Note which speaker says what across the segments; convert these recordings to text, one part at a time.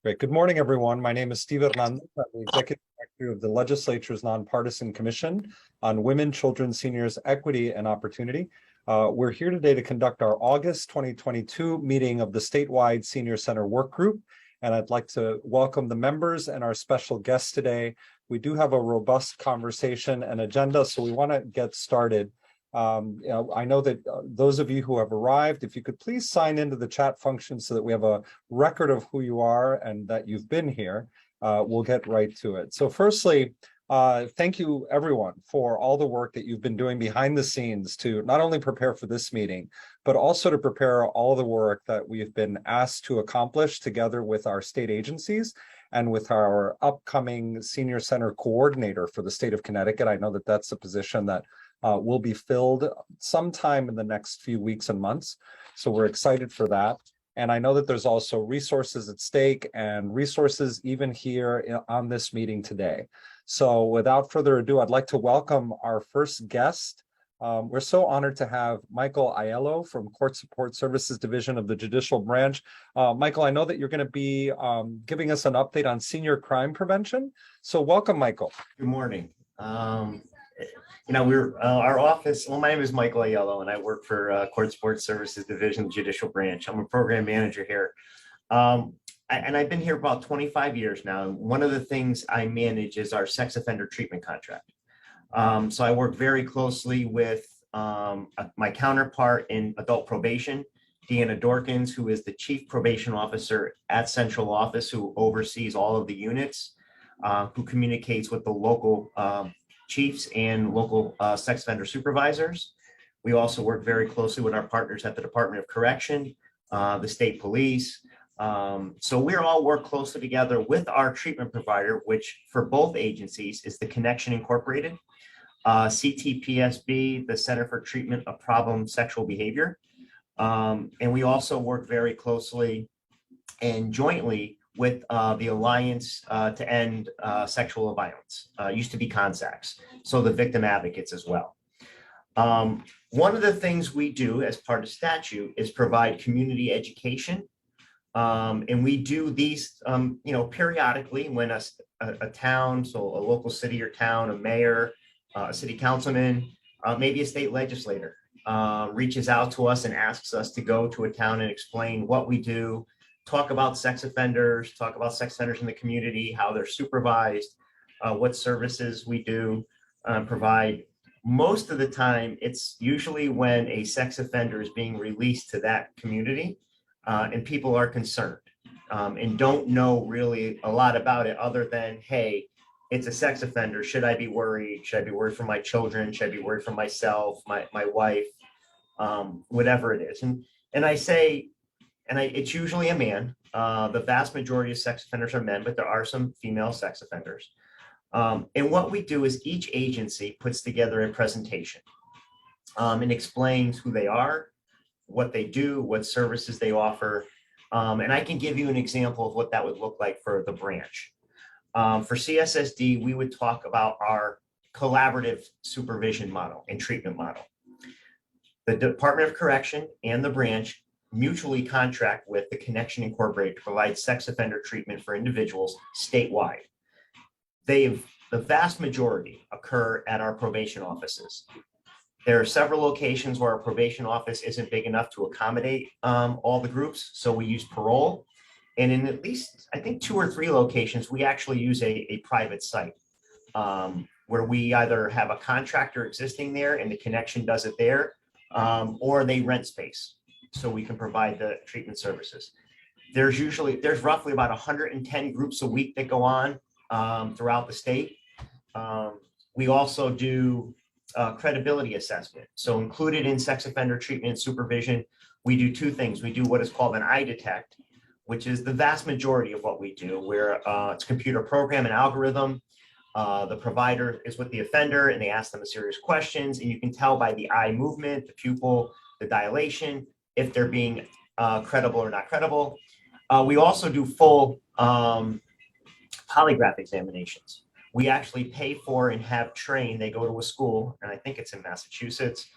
Speaker 1: Great. Good morning, everyone. My name is Steve Hernandez. I'm the Executive Director of the Legislature's Nonpartisan Commission on Women, Children, Seniors, Equity, and Opportunity. We're here today to conduct our August 2022 meeting of the Statewide Senior Center Workgroup, and I'd like to welcome the members and our special guests today. We do have a robust conversation and agenda, so we want to get started. I know that those of you who have arrived, if you could please sign into the chat function so that we have a record of who you are and that you've been here, we'll get right to it. So firstly, thank you everyone for all the work that you've been doing behind the scenes to not only prepare for this meeting, but also to prepare all the work that we've been asked to accomplish together with our state agencies and with our upcoming Senior Center Coordinator for the state of Connecticut. I know that that's a position that will be filled sometime in the next few weeks and months. So we're excited for that. And I know that there's also resources at stake and resources even here on this meeting today. So without further ado, I'd like to welcome our first guest. We're so honored to have Michael Aiello from Court Support Services Division of the Judicial Branch. Michael, I know that you're going to be giving us an update on senior crime prevention. So welcome, Michael.
Speaker 2: Good morning. Our office, well, my name is Michael Aiello and I work for Court Support Services Division, Judicial Branch. I'm a program manager here. And I've been here about 25 years now. One of the things I manage is our sex offender treatment contract. So I work very closely with my counterpart in adult probation, Deanna Dorkins, who is the Chief Probation Officer at Central Office, who oversees all of the units, who communicates with the local chiefs and local sex offender supervisors. We also work very closely with our partners at the Department of Correction, the state police. So we're all work closely together with our treatment provider, which for both agencies is the Connection Incorporated, CTPSB, the Center for Treatment of Problem Sexual Behavior. And we also work very closely and jointly with the Alliance to End Sexual Violence, used to be CONSACS, so the victim advocates as well. One of the things we do as part of statute is provide community education. And we do these, periodically when a town, so a local city or town, a mayor, a city councilman, maybe a state legislator reaches out to us and asks us to go to a town and explain what we do, talk about sex offenders in the community, how they're supervised, what services we do provide. Most of the time, it's usually when a sex offender is being released to that community and people are concerned and don't know really a lot about it other than, hey, it's a sex offender. Should I be worried? Should I be worried for my children? Should I be worried for myself, my wife, whatever it is? And I say, it's usually a man. The vast majority of sex offenders are men, but there are some female sex offenders. And what we do is each agency puts together a presentation and explains who they are, what they do, what services they offer. And I can give you an example of what that would look like for the branch. For CSSD, we would talk about our collaborative supervision model and treatment model. The Department of Correction and the branch mutually contract with the Connection Incorporated to provide sex offender treatment for individuals statewide. The vast majority occur at our probation offices. There are several locations where our probation office isn't big enough to accommodate all the groups, so we use parole. And in at least, I think, 2 or 3 locations, we actually use a private site where we either have a contractor existing there and the connection does it there, or they rent space so we can provide the treatment services. There's roughly about 110 groups a week that go on throughout the state. We also do credibility assessment. So included in sex offender treatment and supervision, we do 2 things. We do what is called an eye detect, which is the vast majority of what we do, where it's a computer program and algorithm. The provider is with the offender and they ask them a series of questions, and you can tell by the eye movement, the pupil, the dilation, if they're being credible or not credible. We also do full polygraph examinations. We actually pay for and have trained. They go to a school, and I think it's in Massachusetts,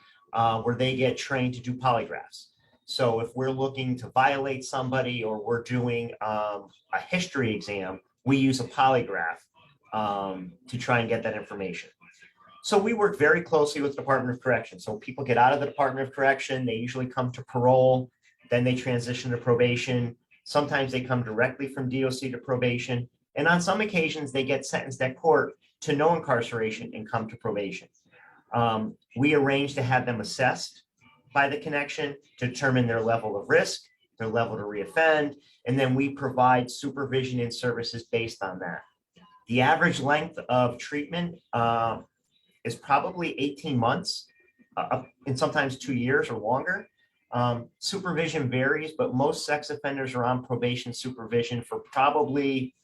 Speaker 2: where they get trained to do polygraphs. So if we're looking to violate somebody or we're doing a history exam, we use a polygraph to try and get that information. So we work very closely with the Department of Corrections. So people get out of the Department of Correction, they usually come to parole, then they transition to probation. Sometimes they come directly from DOC to probation. And on some occasions, they get sentenced at court to no incarceration and come to probation. We arrange to have them assessed by the connection to determine their level of risk, their level to reoffend, and then we provide supervision and services based on that. The average length of treatment is probably 18 months and sometimes 2 years or longer. Supervision varies, but most sex offenders are on probation supervision for probably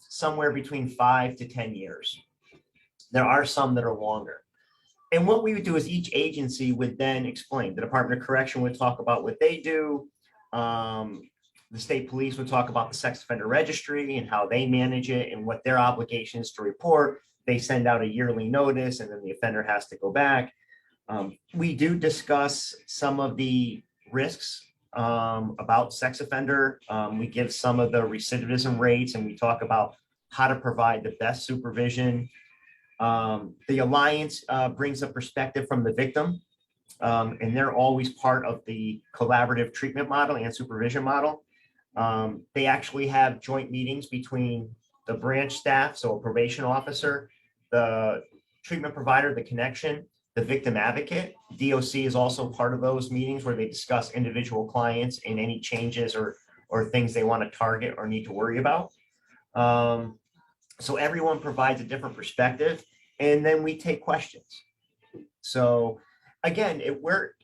Speaker 2: somewhere between 5 to 10 years. There are some that are longer. And what we would do is each agency would then explain. The Department of Correction would talk about what they do. The state police would talk about the sex offender registry and how they manage it and what their obligation is to report. They send out a yearly notice and then the offender has to go back. We do discuss some of the risks about sex offender. We give some of the recidivism rates and we talk about how to provide the best supervision. The Alliance brings a perspective from the victim, and they're always part of the collaborative treatment model and supervision model. They actually have joint meetings between the branch staff, so a probation officer, the treatment provider, the connection, the victim advocate. DOC is also part of those meetings where they discuss individual clients and any changes or things they want to target or need to worry about. So everyone provides a different perspective, and then we take questions. So again,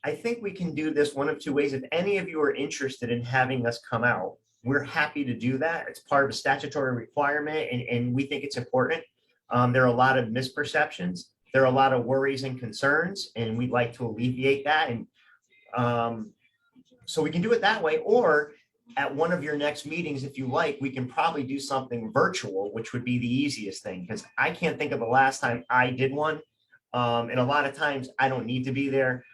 Speaker 2: I think we can do this one of two ways. If any of you are interested in having us come out, we're happy to do that. It's part of a statutory requirement, and we think it's important. There are a lot of misperceptions. There are a lot of worries and concerns, and we'd like to alleviate that. And so we can do it that way, or at one of your next meetings, if you like, we can probably do something virtual, which would be the easiest thing, because I can't think of the last time I did one. And a lot of times I don't need to be there.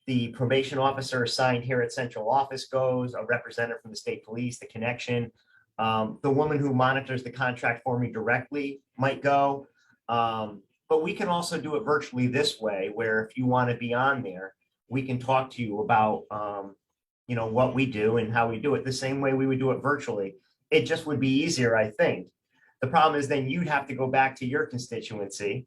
Speaker 2: The probation officer assigned here at central office goes, a representative from the state police, the connection. The woman who monitors the contract for me directly might go. But we can also do it virtually this way, where if you want to be on there, we can talk to you about what we do and how we do it the same way we would do it virtually. It just would be easier, I think. The problem is then you'd have to go back to your constituency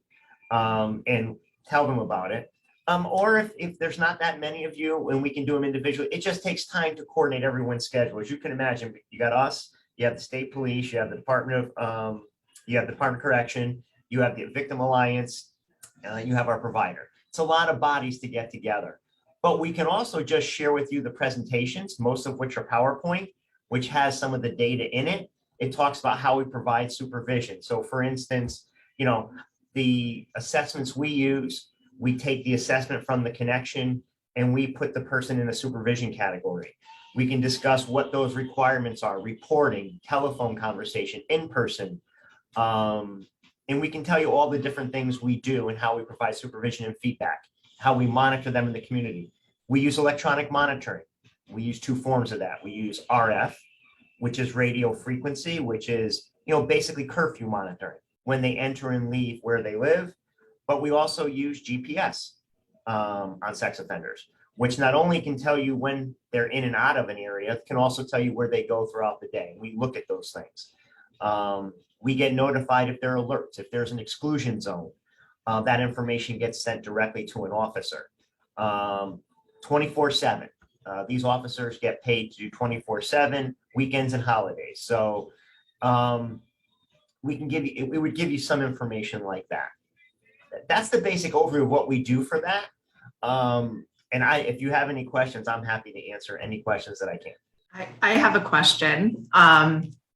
Speaker 2: and tell them about it. Or if there's not that many of you and we can do them individually, it just takes time to coordinate everyone's schedule. As you can imagine, you got us, you have the state police, you have the Department of Correction, you have the Victim Alliance, you have our provider. It's a lot of bodies to get together. But we can also just share with you the presentations, most of which are PowerPoint, which has some of the data in it. It talks about how we provide supervision. So for instance, the assessments we use, we take the assessment from the connection and we put the person in the supervision category. We can discuss what those requirements are, reporting, telephone conversation, in person. And we can tell you all the different things we do and how we provide supervision and feedback, how we monitor them in the community. We use electronic monitoring. We use two forms of that. We use RF, which is radio frequency, which is, basically curfew monitoring when they enter and leave where they live. But we also use GPS on sex offenders, which not only can tell you when they're in and out of an area, it can also tell you where they go throughout the day. We look at those things. We get notified if there are alerts, if there's an exclusion zone. That information gets sent directly to an officer. 24/7. These officers get paid to do 24/7, weekends and holidays. So we would give you some information like that. That's the basic overview of what we do for that. And if you have any questions, I'm happy to answer any questions that I can.
Speaker 3: I have a question.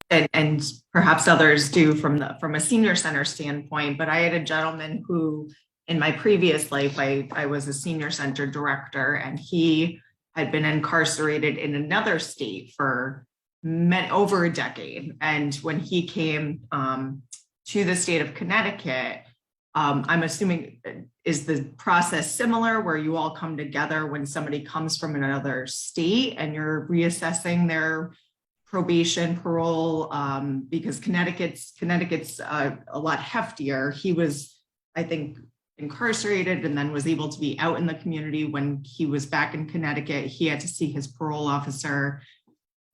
Speaker 3: And perhaps others do from a senior center standpoint, but I had a gentleman who in my previous life, I was a senior center director, and he had been incarcerated in another state for over a decade. And when he came to the state of Connecticut, I'm assuming, is the process similar where you all come together when somebody comes from another state and you're reassessing their probation, parole, because Connecticut's a lot heftier. He was, I think, incarcerated and then was able to be out in the community. When he was back in Connecticut, he had to see his parole officer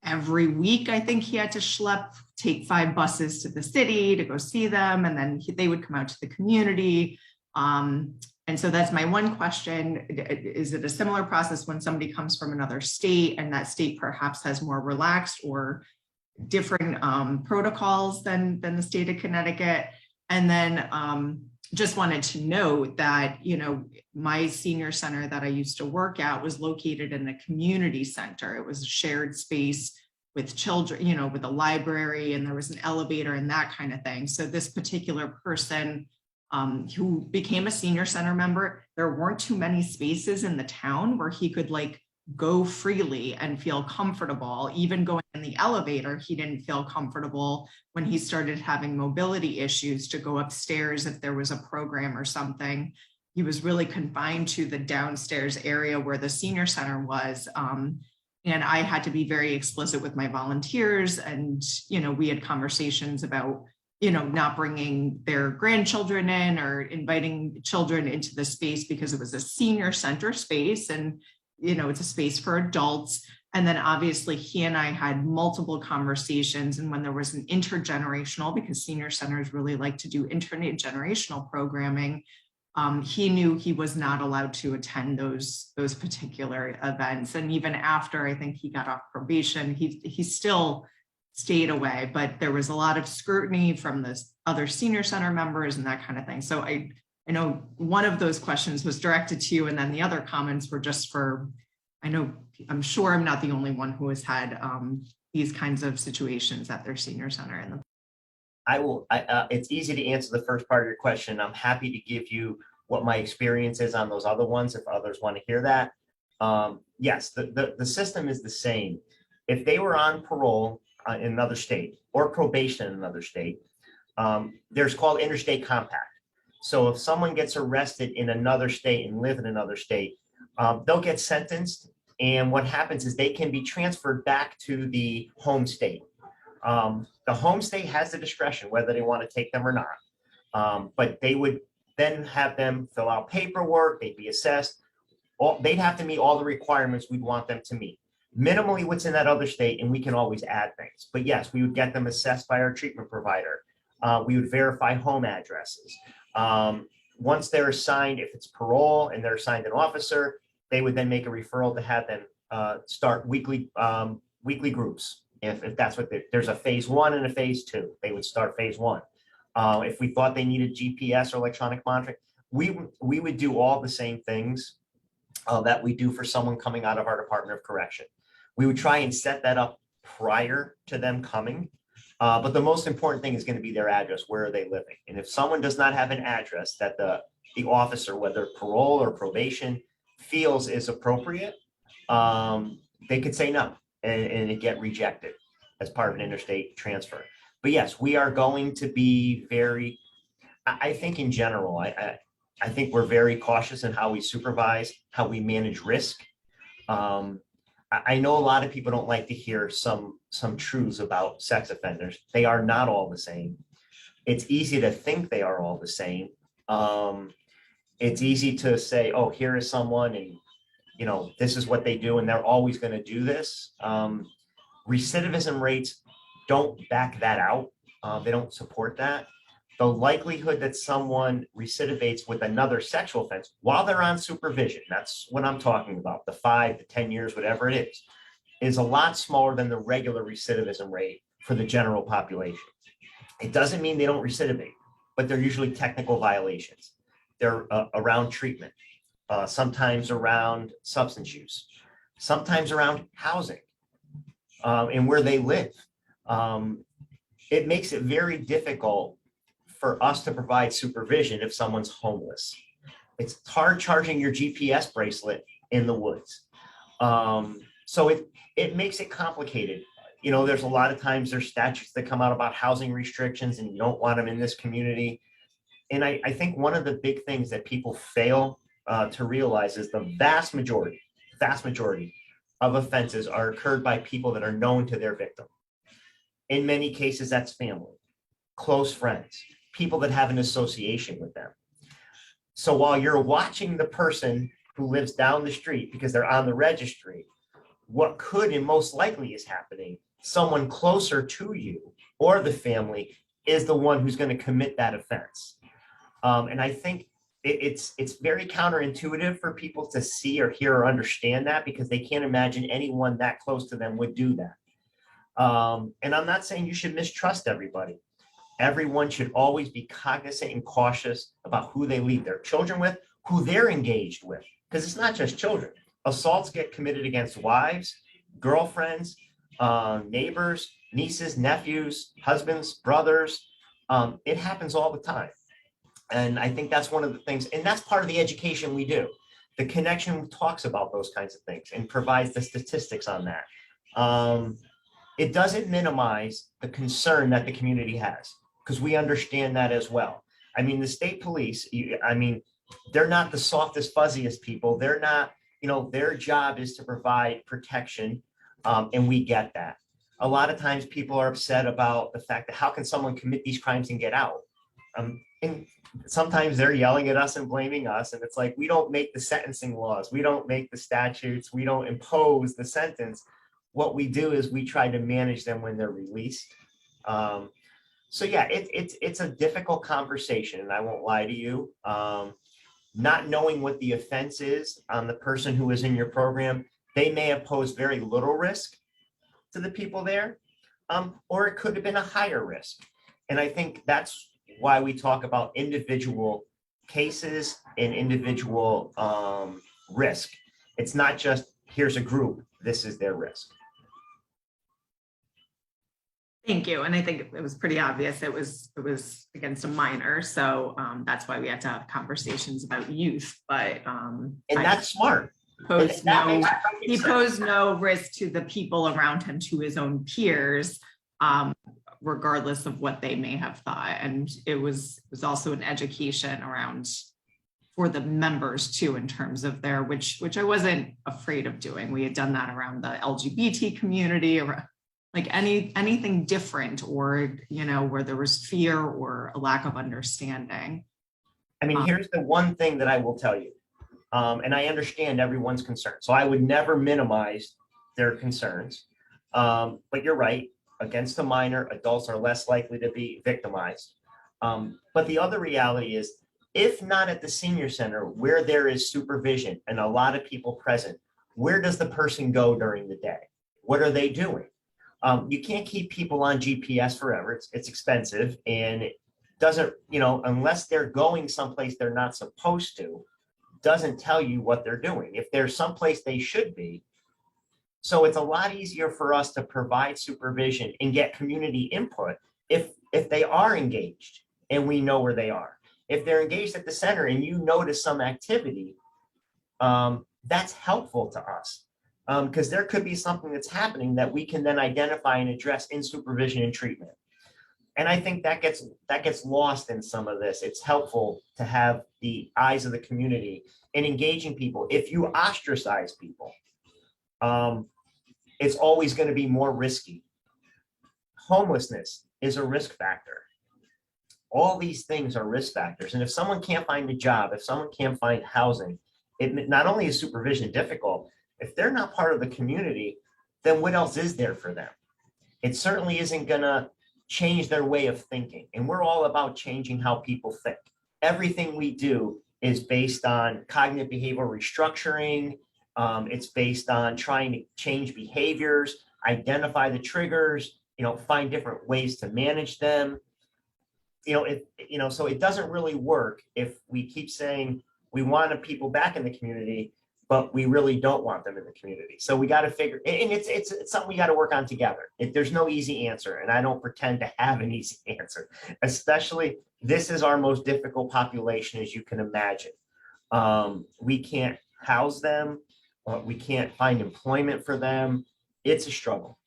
Speaker 3: every week. I think he had to take 5 buses to the city to go see them, and then they would come out to the community. And so that's my one question. Is it a similar process when somebody comes from another state and that state perhaps has more relaxed or different protocols than the state of Connecticut? And then just wanted to note that, my senior center that I used to work at was located in a community center. It was a shared space with children, with a library, and there was an elevator and that kind of thing. So this particular person who became a senior center member, there weren't too many spaces in the town where he could go freely and feel comfortable. Even going in the elevator, he didn't feel comfortable when he started having mobility issues to go upstairs if there was a program or something. He was really confined to the downstairs area where the senior center was. And I had to be very explicit with my volunteers, and, we had conversations about, not bringing their grandchildren in or inviting children into the space because it was a senior center space and, it's a space for adults. And then obviously he and I had multiple conversations, and when there was an intergenerational, because senior centers really like to do intergenerational programming, he knew he was not allowed to attend those particular events. And even after I think he got off probation, he still stayed away, but there was a lot of scrutiny from the other senior center members and that kind of thing. So I know one of those questions was directed to you, and then the other comments were just for, I'm sure I'm not the only one who has had these kinds of situations at their senior center.
Speaker 2: It's easy to answer the first part of your question. I'm happy to give you what my experience is on those other ones if others want to hear that. Yes, the system is the same. If they were on parole in another state or probation in another state, there's called interstate compact. So if someone gets arrested in another state and live in another state, they'll get sentenced. And what happens is they can be transferred back to the home state. The home state has the discretion whether they want to take them or not. But they would then have them fill out paperwork, they'd be assessed. They'd have to meet all the requirements we'd want them to meet. Minimally what's in that other state, and we can always add things. But yes, we would get them assessed by our treatment provider. We would verify home addresses. Once they're assigned, if it's parole and they're assigned an officer, they would then make a referral to have them start weekly groups. If that's what there's a phase 1 and a phase 2, they would start phase 1. If we thought they needed GPS or electronic monitoring, we would do all the same things that we do for someone coming out of our Department of Correction. We would try and set that up prior to them coming. But the most important thing is going to be their address. Where are they living? And if someone does not have an address that the officer, whether parole or probation, feels is appropriate, they could say no and it get rejected as part of an interstate transfer. But yes, we are going to be very, I think in general, I think we're very cautious in how we supervise, how we manage risk. I know a lot of people don't like to hear some truths about sex offenders. They are not all the same. It's easy to think they are all the same. It's easy to say, oh, here is someone and, this is what they do and they're always going to do this. Recidivism rates don't back that out. They don't support that. The likelihood that someone recidivates with another sexual offense while they're on supervision, that's what I'm talking about, the 5 to 10 years, whatever it is a lot smaller than the regular recidivism rate for the general population. It doesn't mean they don't recidivate, but they're usually technical violations. They're around treatment, sometimes around substance use, sometimes around housing and where they live. It makes it very difficult for us to provide supervision if someone's homeless. It's hard charging your GPS bracelet in the woods. So it makes it complicated. There's a lot of times there's statutes that come out about housing restrictions and you don't want them in this community. And I think one of the big things that people fail to realize is the vast majority of offenses are occurred by people that are known to their victim. In many cases, that's family, close friends, people that have an association with them. So while you're watching the person who lives down the street because they're on the registry, what could and most likely is happening, someone closer to you or the family is the one who's going to commit that offense. And I think it's very counterintuitive for people to see or hear or understand that, because they can't imagine anyone that close to them would do that. And I'm not saying you should mistrust everybody. Everyone should always be cognizant and cautious about who they leave their children with, who they're engaged with, because it's not just children. Assaults get committed against wives, girlfriends, neighbors, nieces, nephews, husbands, brothers. It happens all the time. And I think that's one of the things, and that's part of the education we do. The connection talks about those kinds of things and provides the statistics on that. It doesn't minimize the concern that the community has, because we understand that as well. I mean, the state police, they're not the softest, fuzziest people. They're not, their job is to provide protection, and we get that. A lot of times people are upset about the fact that how can someone commit these crimes and get out? And sometimes they're yelling at us and blaming us. And it's like, we don't make the sentencing laws. We don't make the statutes. We don't impose the sentence. What we do is we try to manage them when they're released. So yeah, it's a difficult conversation, and I won't lie to you. Not knowing what the offense is on the person who is in your program, they may have posed very little risk to the people there, or it could have been a higher risk. And I think that's why we talk about individual cases and individual risk. It's not just here's a group, this is their risk.
Speaker 3: Thank you. And I think it was pretty obvious it was against a minor. So that's why we had to have conversations about youth. But
Speaker 2: and that's smart.
Speaker 3: He posed no risk to the people around him, to his own peers, regardless of what they may have thought. And it was also an education around for the members too, in terms of their, which I wasn't afraid of doing. We had done that around the LGBT community, or like anything different, or, where there was fear or a lack of understanding.
Speaker 2: I mean, here's the one thing that I will tell you. And I understand everyone's concern. So I would never minimize their concerns. But you're right. Against a minor, adults are less likely to be victimized. But the other reality is, if not at the senior center where there is supervision and a lot of people present, where does the person go during the day? What are they doing? You can't keep people on GPS forever. It's expensive, and it doesn't, unless they're going someplace they're not supposed to, doesn't tell you what they're doing. If there's someplace they should be. So it's a lot easier for us to provide supervision and get community input if they are engaged and we know where they are. If they're engaged at the center and you notice some activity, that's helpful to us, because there could be something that's happening that we can then identify and address in supervision and treatment. And I think that gets lost in some of this. It's helpful to have the eyes of the community and engaging people. If you ostracize people, it's always going to be more risky. Homelessness is a risk factor. All these things are risk factors. And if someone can't find a job, if someone can't find housing, it not only is supervision difficult, if they're not part of the community, then what else is there for them? It certainly isn't going to change their way of thinking. And we're all about changing how people think. Everything we do is based on cognitive behavioral restructuring. It's based on trying to change behaviors, identify the triggers, find different ways to manage them. So it doesn't really work if we keep saying we want people back in the community, but we really don't want them in the community. So we got to figure, and it's something we got to work on together. There's no easy answer, and I don't pretend to have an easy answer. Especially, this is our most difficult population, as you can imagine. We can't house them. We can't find employment for them. It's a struggle.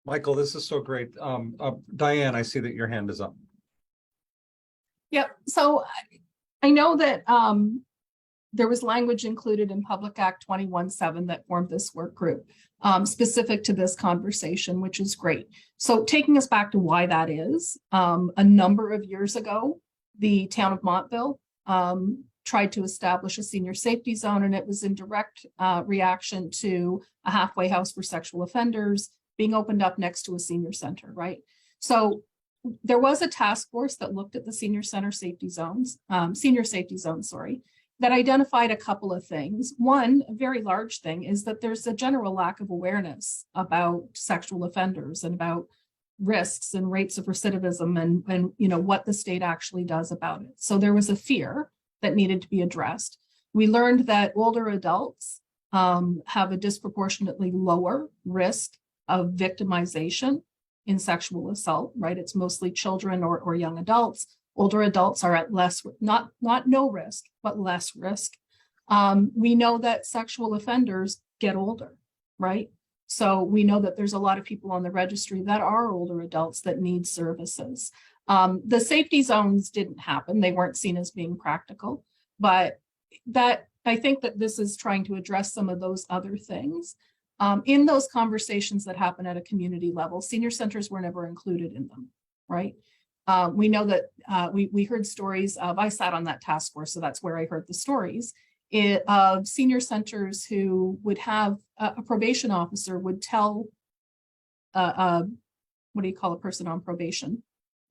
Speaker 1: Michael, this is so great. Diane, I see that your hand is up.
Speaker 4: Yep. So I know that there was language included in Public Act 21-7 that formed this work group specific to this conversation, which is great. So taking us back to why that is, a number of years ago, the town of Montville tried to establish a senior safety zone, and it was in direct reaction to a halfway house for sexual offenders being opened up next to a senior center, right? So there was a task force that looked at the senior safety zones, that identified a couple of things. One, a very large thing, is that there's a general lack of awareness about sexual offenders and about risks and rates of recidivism and you know what the state actually does about it. So there was a fear that needed to be addressed. We learned that older adults have a disproportionately lower risk of victimization in sexual assault, right? It's mostly children or young adults. Older adults are at less, not no risk, but less risk. We know that sexual offenders get older, right? So we know that there's a lot of people on the registry that are older adults that need services. The safety zones didn't happen. They weren't seen as being practical, but that I think that this is trying to address some of those other things. In those conversations that happen at a community level, senior centers were never included in them, right? We know that we heard stories of, I sat on that task force, so that's where I heard the stories of senior centers who would have a probation officer would tell, what do you call a person on probation?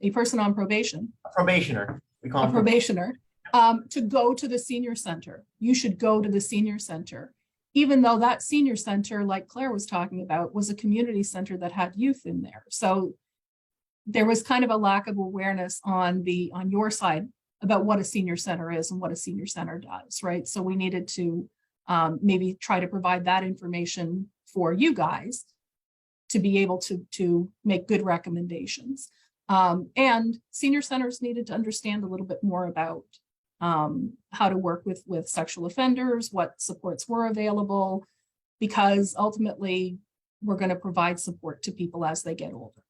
Speaker 4: A person on probation.
Speaker 2: A probationer. We call
Speaker 4: A
Speaker 2: him
Speaker 4: probationer. To go to the senior center. You should go to the senior center. Even though that senior center, like Claire was talking about, was a community center that had youth in there. So there was kind of a lack of awareness on your side about what a senior center is and what a senior center does, right? So we needed to maybe try to provide that information for you guys to be able to make good recommendations. And senior centers needed to understand a little bit more about how to work with sexual offenders, what supports were available, because ultimately we're going to provide support to people as they get older.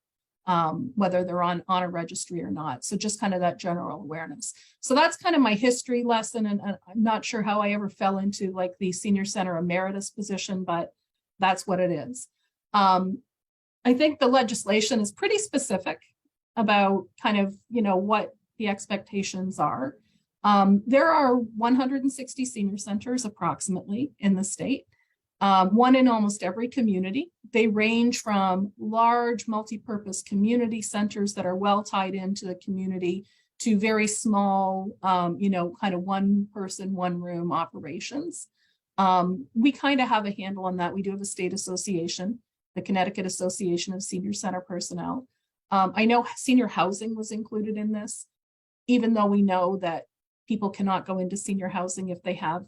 Speaker 4: Whether they're on a registry or not. So just kind of that general awareness. So that's kind of my history lesson. And I'm not sure how I ever fell into like the senior center emeritus position, but that's what it is. I think the legislation is pretty specific about kind of, you know, what the expectations are. There are 160 senior centers approximately in the state. One in almost every community. They range from large multi-purpose community centers that are well tied into the community to very small, you know, kind of one person, one room operations. We kind of have a handle on that. We do have a state association, the Connecticut Association of Senior Center Personnel. I know senior housing was included in this, even though we know that people cannot go into senior housing if they have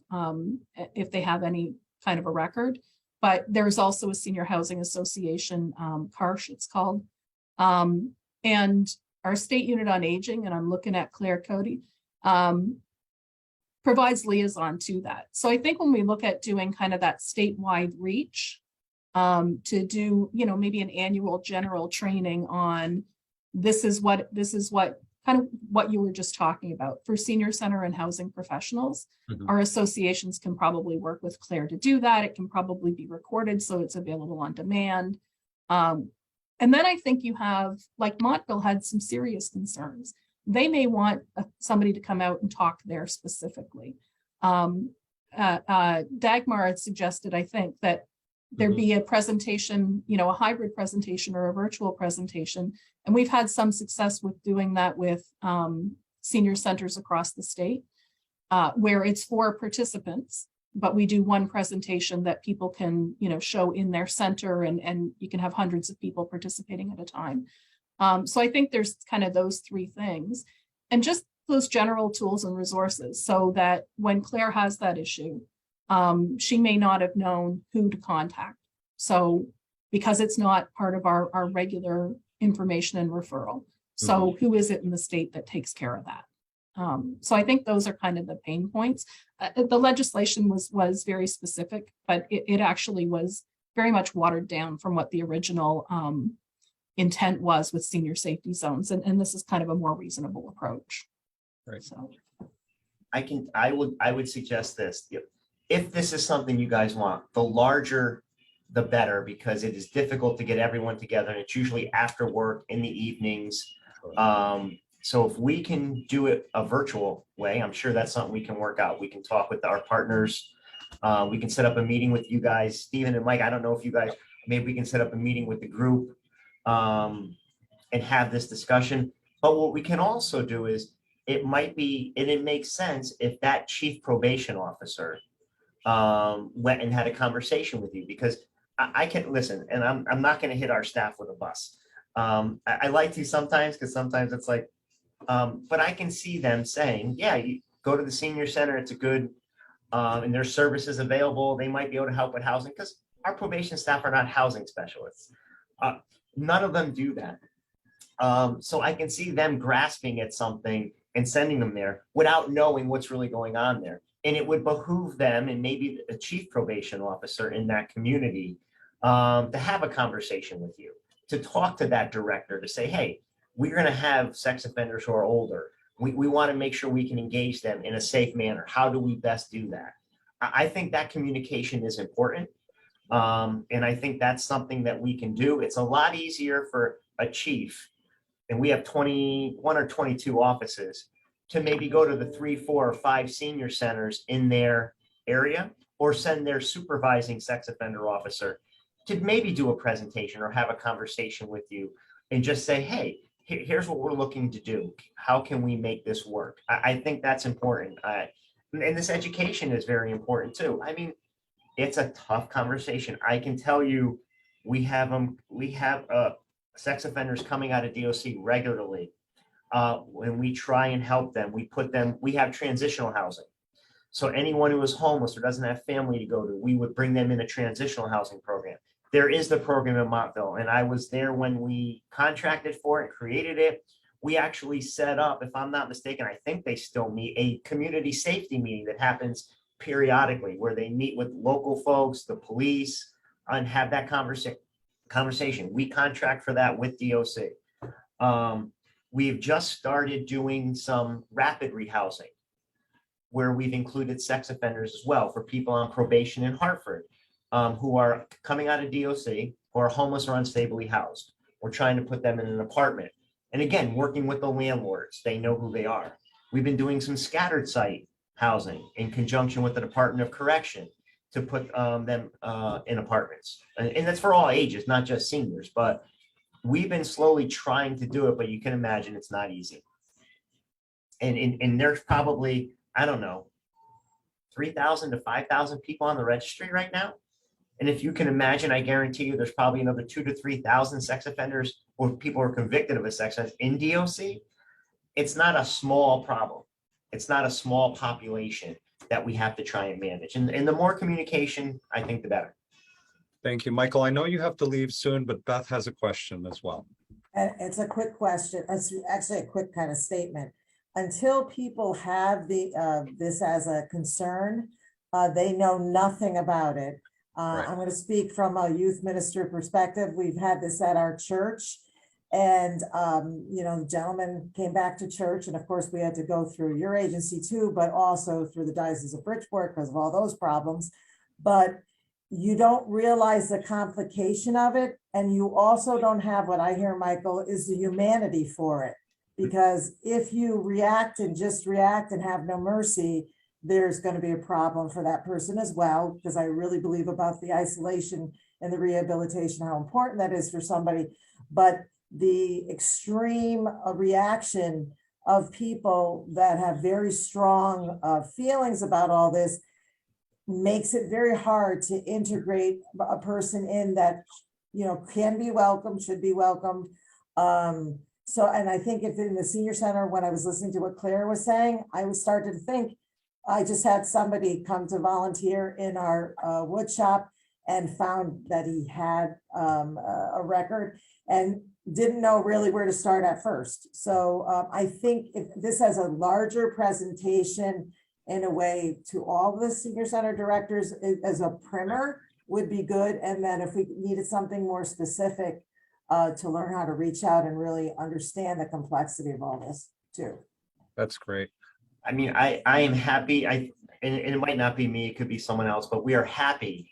Speaker 4: any kind of a record, but there's also a senior housing association, CARSH it's called, and our state unit on aging, and I'm looking at Claire Cody, provides liaison to that. So I think when we look at doing kind of that statewide reach, to do, you know, maybe an annual general training on this is what kind of what you were just talking about for senior center and housing professionals. Mm-hmm. Our associations can probably work with Claire to do that. It can probably be recorded so it's available on demand. And then I think you have, like Montville had some serious concerns. They may want somebody to come out and talk there specifically. Dagmar had suggested, I think, that there be a presentation, you know, a hybrid presentation or a virtual presentation. And we've had some success with doing that with senior centers across the state, where it's for participants, but we do one presentation that people can, you know, show in their center, and you can have hundreds of people participating at a time. So I think there's kind of those three things, and just those general tools and resources, so that when Claire has that issue, she may not have known who to contact. So because it's not part of our regular information and referral. So who is it in the state that takes care of that? So I think those are kind of the pain points. The legislation was very specific, but it actually was very much watered down from what the original intent was with senior safety zones. And this is kind of a more reasonable approach.
Speaker 1: Right.
Speaker 4: So,
Speaker 2: I would suggest this. If this is something you guys want, the larger, the better, because it is difficult to get everyone together and it's usually after work in the evenings. So if we can do it a virtual way, I'm sure that's something we can work out. We can talk with our partners. We can set up a meeting with you guys, Stephen and Mike. I don't know if you guys, maybe we can set up a meeting with the group and have this discussion. But what we can also do is, it might be, and it makes sense if that chief probation officer went and had a conversation with you, because I can listen, and I'm not going to hit our staff with a bus. I like to sometimes, because sometimes it's like, but I can see them saying, yeah, you go to the senior center, it's a good, and there's services available. They might be able to help with housing, because our probation staff are not housing specialists. None of them do that. So I can see them grasping at something and sending them there without knowing what's really going on there. And it would behoove them, and maybe a chief probation officer in that community, to have a conversation with you, to talk to that director, to say, hey, we're going to have sex offenders who are older. We want to make sure we can engage them in a safe manner. How do we best do that? I think that communication is important. And I think that's something that we can do. It's a lot easier for a chief, and we have 21 or 22 offices, to maybe go to the 3, 4, or 5 senior centers in their area, or send their supervising sex offender officer to maybe do a presentation or have a conversation with you and just say, hey, here's what we're looking to do. How can we make this work? I think that's important. And this education is very important too. I mean, it's a tough conversation. I can tell you, we have sex offenders coming out of DOC regularly. When we try and help them, we have transitional housing. So anyone who is homeless or doesn't have family to go to, we would bring them in a transitional housing program. There is the program in Montville, and I was there when we contracted for it, created it. We actually set up, if I'm not mistaken, I think they still meet, a community safety meeting that happens periodically, where they meet with local folks, the police, and have that conversation. We contract for that with DOC. We've just started doing some rapid rehousing, where we've included sex offenders as well, for people on probation in Hartford, who are coming out of DOC, who are homeless or unstably housed. We're trying to put them in an apartment. And again, working with the landlords, they know who they are. We've been doing some scattered site housing in conjunction with the Department of Correction to put them in apartments. And that's for all ages, not just seniors, but we've been slowly trying to do it, but you can imagine it's not easy. And there's probably, I don't know, 3,000 to 5,000 people on the registry right now. And if you can imagine, I guarantee you there's probably another 2,000 to 3,000 sex offenders or people who are convicted of a sex offense in DOC. It's not a small problem. It's not a small population that we have to try and manage. And the more communication, I think the better.
Speaker 1: Thank you, Michael. I know you have to leave soon, but Beth has a question as well.
Speaker 5: And it's a quick question. It's actually a quick kind of statement. Until people have this as a concern, they know nothing about it.
Speaker 1: Right.
Speaker 5: I'm going to speak from a youth minister perspective. We've had this at our church, and the gentleman came back to church, and of course we had to go through your agency too, but also through the Diocese of Bridgeport because of all those problems. But you don't realize the complication of it, and you also don't have what I hear, Michael, is the humanity for it. Because if you react and have no mercy, there's going to be a problem for that person as well, because I really believe about the isolation and the rehabilitation, how important that is for somebody. But the extreme reaction of people that have very strong feelings about all this makes it very hard to integrate a person in that, can be welcomed, should be welcomed. So, and I think if in the senior center, when I was listening to what Claire was saying, I was starting to think, I just had somebody come to volunteer in our wood shop and found that he had a record and didn't know really where to start at first. So I think if this has a larger presentation in a way to all the senior center directors as a primer would be good. And then if we needed something more specific to learn how to reach out and really understand the complexity of all this too.
Speaker 1: That's great.
Speaker 2: I mean, I am happy. And it might not be me, it could be someone else, but we are happy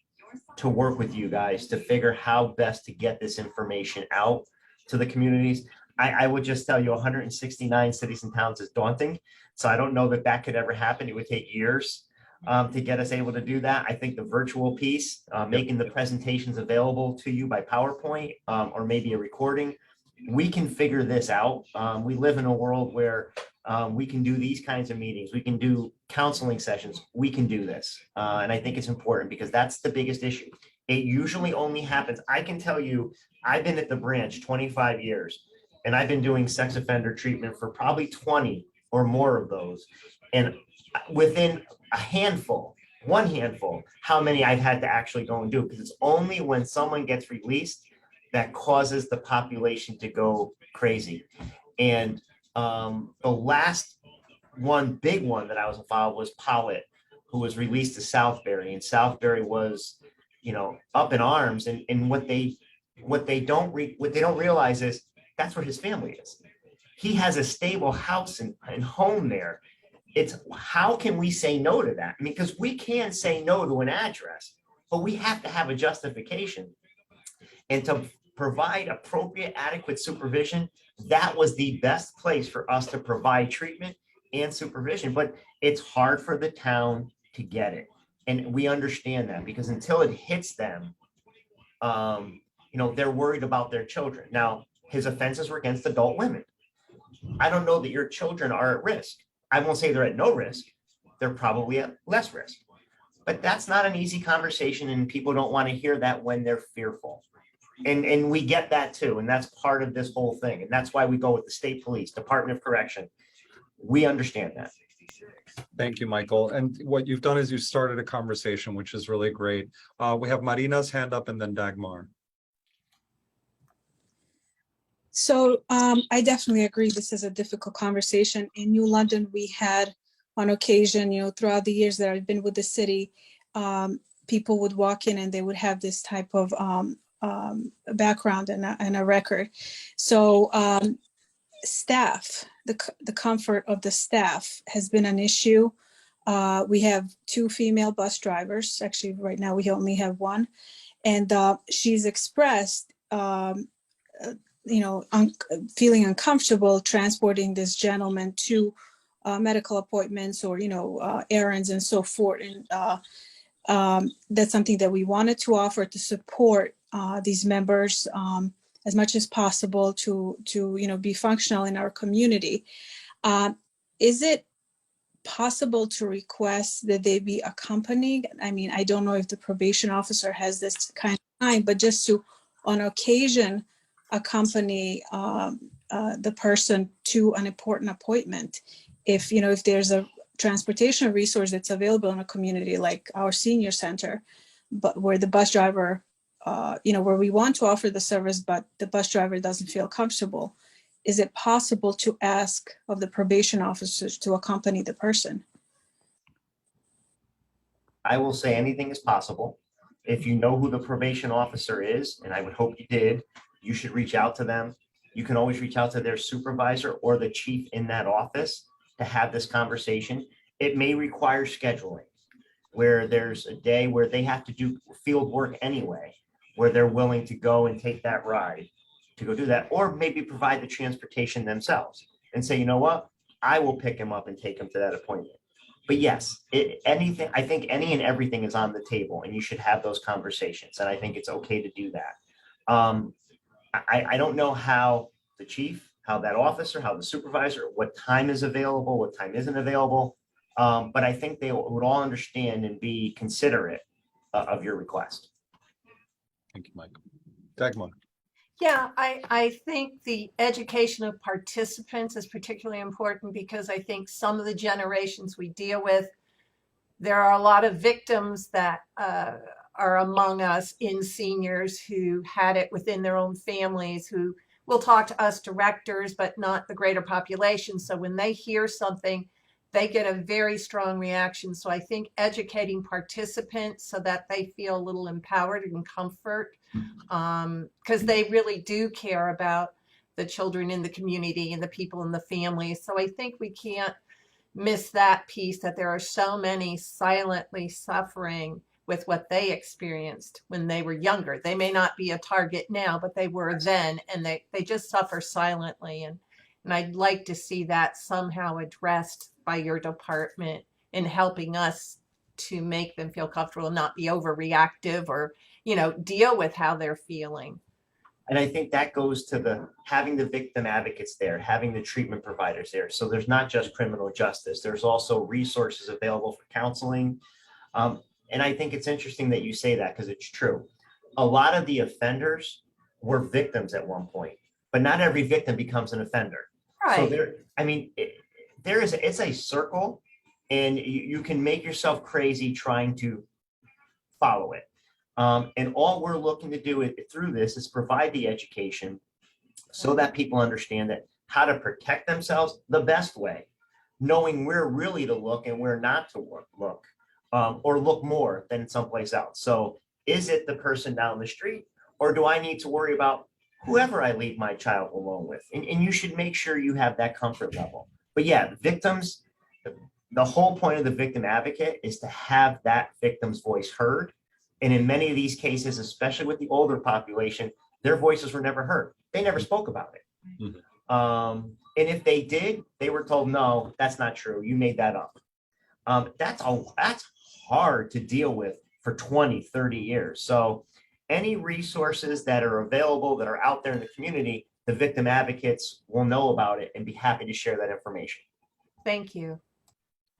Speaker 2: to work with you guys to figure how best to get this information out to the communities. I would just tell you 169 cities and towns is daunting. So I don't know that that could ever happen. It would take years to get us able to do that. I think the virtual piece, making the presentations available to you by PowerPoint or maybe a recording, we can figure this out. We live in a world where we can do these kinds of meetings. We can do counseling sessions. We can do this. And I think it's important because that's the biggest issue. It usually only happens. I can tell you, I've been at the branch 25 years and I've been doing sex offender treatment for probably 20 or more of those. And within a handful, one handful, how many I've had to actually go and do, because it's only when someone gets released that causes the population to go crazy. And the last one, big one that I was involved was Pollitt, who was released to Southbury, and Southbury was, up in arms. And what they don't realize is that's where his family is. He has a stable house and home there. It's how can we say no to that? I mean, because we can say no to an address, but we have to have a justification. And to provide appropriate, adequate supervision, that was the best place for us to provide treatment and supervision. But it's hard for the town to get it. And we understand that because until it hits them, they're worried about their children. Now, his offenses were against adult women. I don't know that your children are at risk. I won't say they're at no risk. They're probably at less risk. But that's not an easy conversation, and people don't want to hear that when they're fearful. And we get that too. And that's part of this whole thing. And that's why we go with the state police, Department of Correction. We understand that.
Speaker 1: Thank you, Michael. And what you've done is you started a conversation, which is really great. We have Marina's hand up and then Dagmar.
Speaker 6: So I definitely agree. This is a difficult conversation. In New London, we had on occasion, throughout the years that I've been with the city, people would walk in and they would have this type of background and a record. So staff, the comfort of the staff has been an issue. We have 2 female bus drivers. Actually, right now we only have 1. And she's expressed, feeling uncomfortable transporting this gentleman to medical appointments or, errands and so forth. And that's something that we wanted to offer to support these members as much as possible to be functional in our community. Is it possible to request that they be accompanied? I mean, I don't know if the probation officer has this kind of time, but just to, on occasion, accompany the person to an important appointment. If there's a transportation resource that's available in a community like our senior center, but where the bus driver, where we want to offer the service, but the bus driver doesn't feel comfortable, is it possible to ask of the probation officers to accompany the person?
Speaker 2: I will say anything is possible. If you know who the probation officer is, and I would hope you did, you should reach out to them. You can always reach out to their supervisor or the chief in that office to have this conversation. It may require scheduling, where there's a day where they have to do field work anyway, where they're willing to go and take that ride to go do that, or maybe provide the transportation themselves and say, you know what, I will pick him up and take him to that appointment. But yes, anything, I think any and everything is on the table, and you should have those conversations. And I think it's okay to do that. I don't know how the chief, how that officer, how the supervisor, what time is available, what time isn't available. But I think they would all understand and be considerate of your request.
Speaker 1: Thank you, Michael. Dagmar.
Speaker 7: Yeah, I think the education of participants is particularly important because I think some of the generations we deal with, there are a lot of victims that are among us in seniors who had it within their own families, who will talk to us directors, but not the greater population. So when they hear something, they get a very strong reaction. So I think educating participants so that they feel a little empowered and comfort, because they really do care about the children in the community and the people in the family. So I think we can't miss that piece, that there are so many silently suffering with what they experienced when they were younger. They may not be a target now, but they were then, and they just suffer silently. And I'd like to see that somehow addressed by your department in helping us to make them feel comfortable, not be overreactive, or, deal with how they're feeling.
Speaker 2: And I think that goes to having the victim advocates there, having the treatment providers there. So there's not just criminal justice, there's also resources available for counseling. And I think it's interesting that you say that, because it's true. A lot of the offenders were victims at one point, but not every victim becomes an offender.
Speaker 7: Right.
Speaker 2: So it's a circle, and you can make yourself crazy trying to follow it. And all we're looking to do through this is provide the education so that people understand that how to protect themselves the best way, knowing where really to look and where not to look, or look more than someplace else. So is it the person down the street, or do I need to worry about whoever I leave my child alone with? And you should make sure you have that comfort level. But yeah, victims, the whole point of the victim advocate is to have that victim's voice heard. And in many of these cases, especially with the older population, their voices were never heard. They never spoke about it. Mm-hmm. And if they did, they were told, no, that's not true. You made that up. That's hard to deal with for 20, 30 years. So any resources that are available, that are out there in the community, the victim advocates will know about it and be happy to share that information.
Speaker 7: Thank you.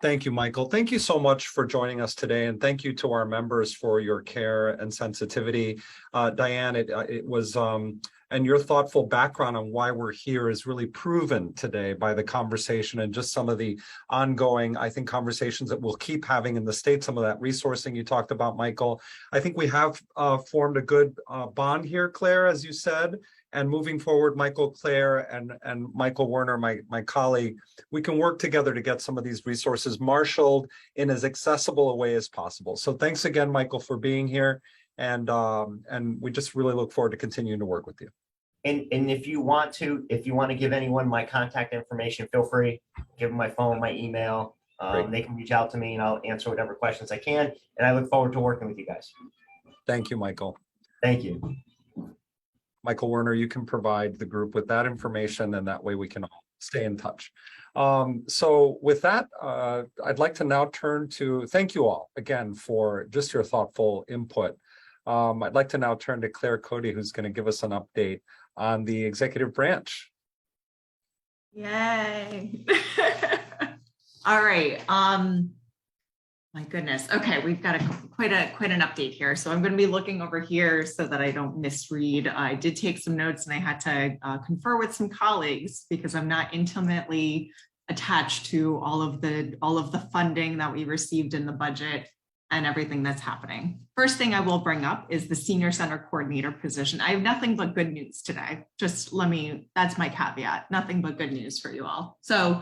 Speaker 1: Thank you, Michael. Thank you so much for joining us today, and thank you to our members for your care and sensitivity. Diane, it was, and your thoughtful background on why we're here is really proven today by the conversation and just some of the ongoing, I think, conversations that we'll keep having in the state, some of that resourcing you talked about, Michael. I think we have formed a good bond here, Claire, as you said. And moving forward, Michael, Claire, and Michael Werner, my colleague, we can work together to get some of these resources marshaled in as accessible a way as possible. So thanks again, Michael, for being here. And we just really look forward to continuing to work with you.
Speaker 2: And if you want to give anyone my contact information, feel free, give them my phone, my email. They can reach out to me and I'll answer whatever questions I can. And I look forward to working with you guys.
Speaker 1: Thank you, Michael.
Speaker 2: Thank you.
Speaker 1: Michael Werner, you can provide the group with that information, and that way we can all stay in touch. So with that, I'd like to now turn to, thank you all again for just your thoughtful input. I'd like to now turn to Claire Cody, who's going to give us an update on the executive branch.
Speaker 3: Yay. All right. My goodness. Okay, we've got quite an update here. So I'm going to be looking over here so that I don't misread. I did take some notes, and I had to confer with some colleagues because I'm not intimately attached to all of the funding that we received in the budget and everything that's happening. First thing I will bring up is the senior center coordinator position. I have nothing but good news today. That's my caveat. Nothing but good news for you all. So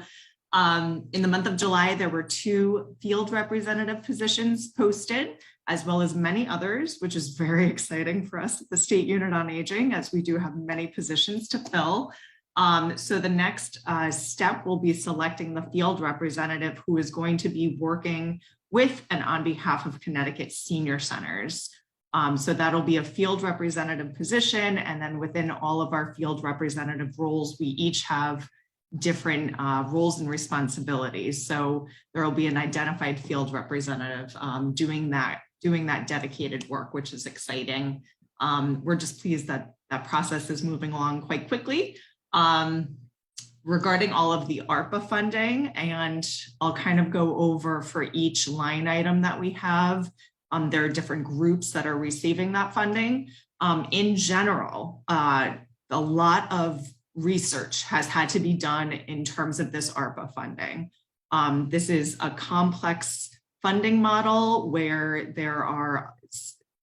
Speaker 3: in the month of July, there were 2 field representative positions posted, as well as many others, which is very exciting for us at the State Unit on Aging, as we do have many positions to fill. So the next step will be selecting the field representative who is going to be working with and on behalf of Connecticut senior centers. So that'll be a field representative position. And then within all of our field representative roles, we each have different roles and responsibilities. So there will be an identified field representative doing that dedicated work, which is exciting. We're just pleased that that process is moving along quite quickly. Regarding all of the ARPA funding, and I'll kind of go over for each line item that we have. There are different groups that are receiving that funding. In general, a lot of research has had to be done in terms of this ARPA funding. This is a complex funding model where there are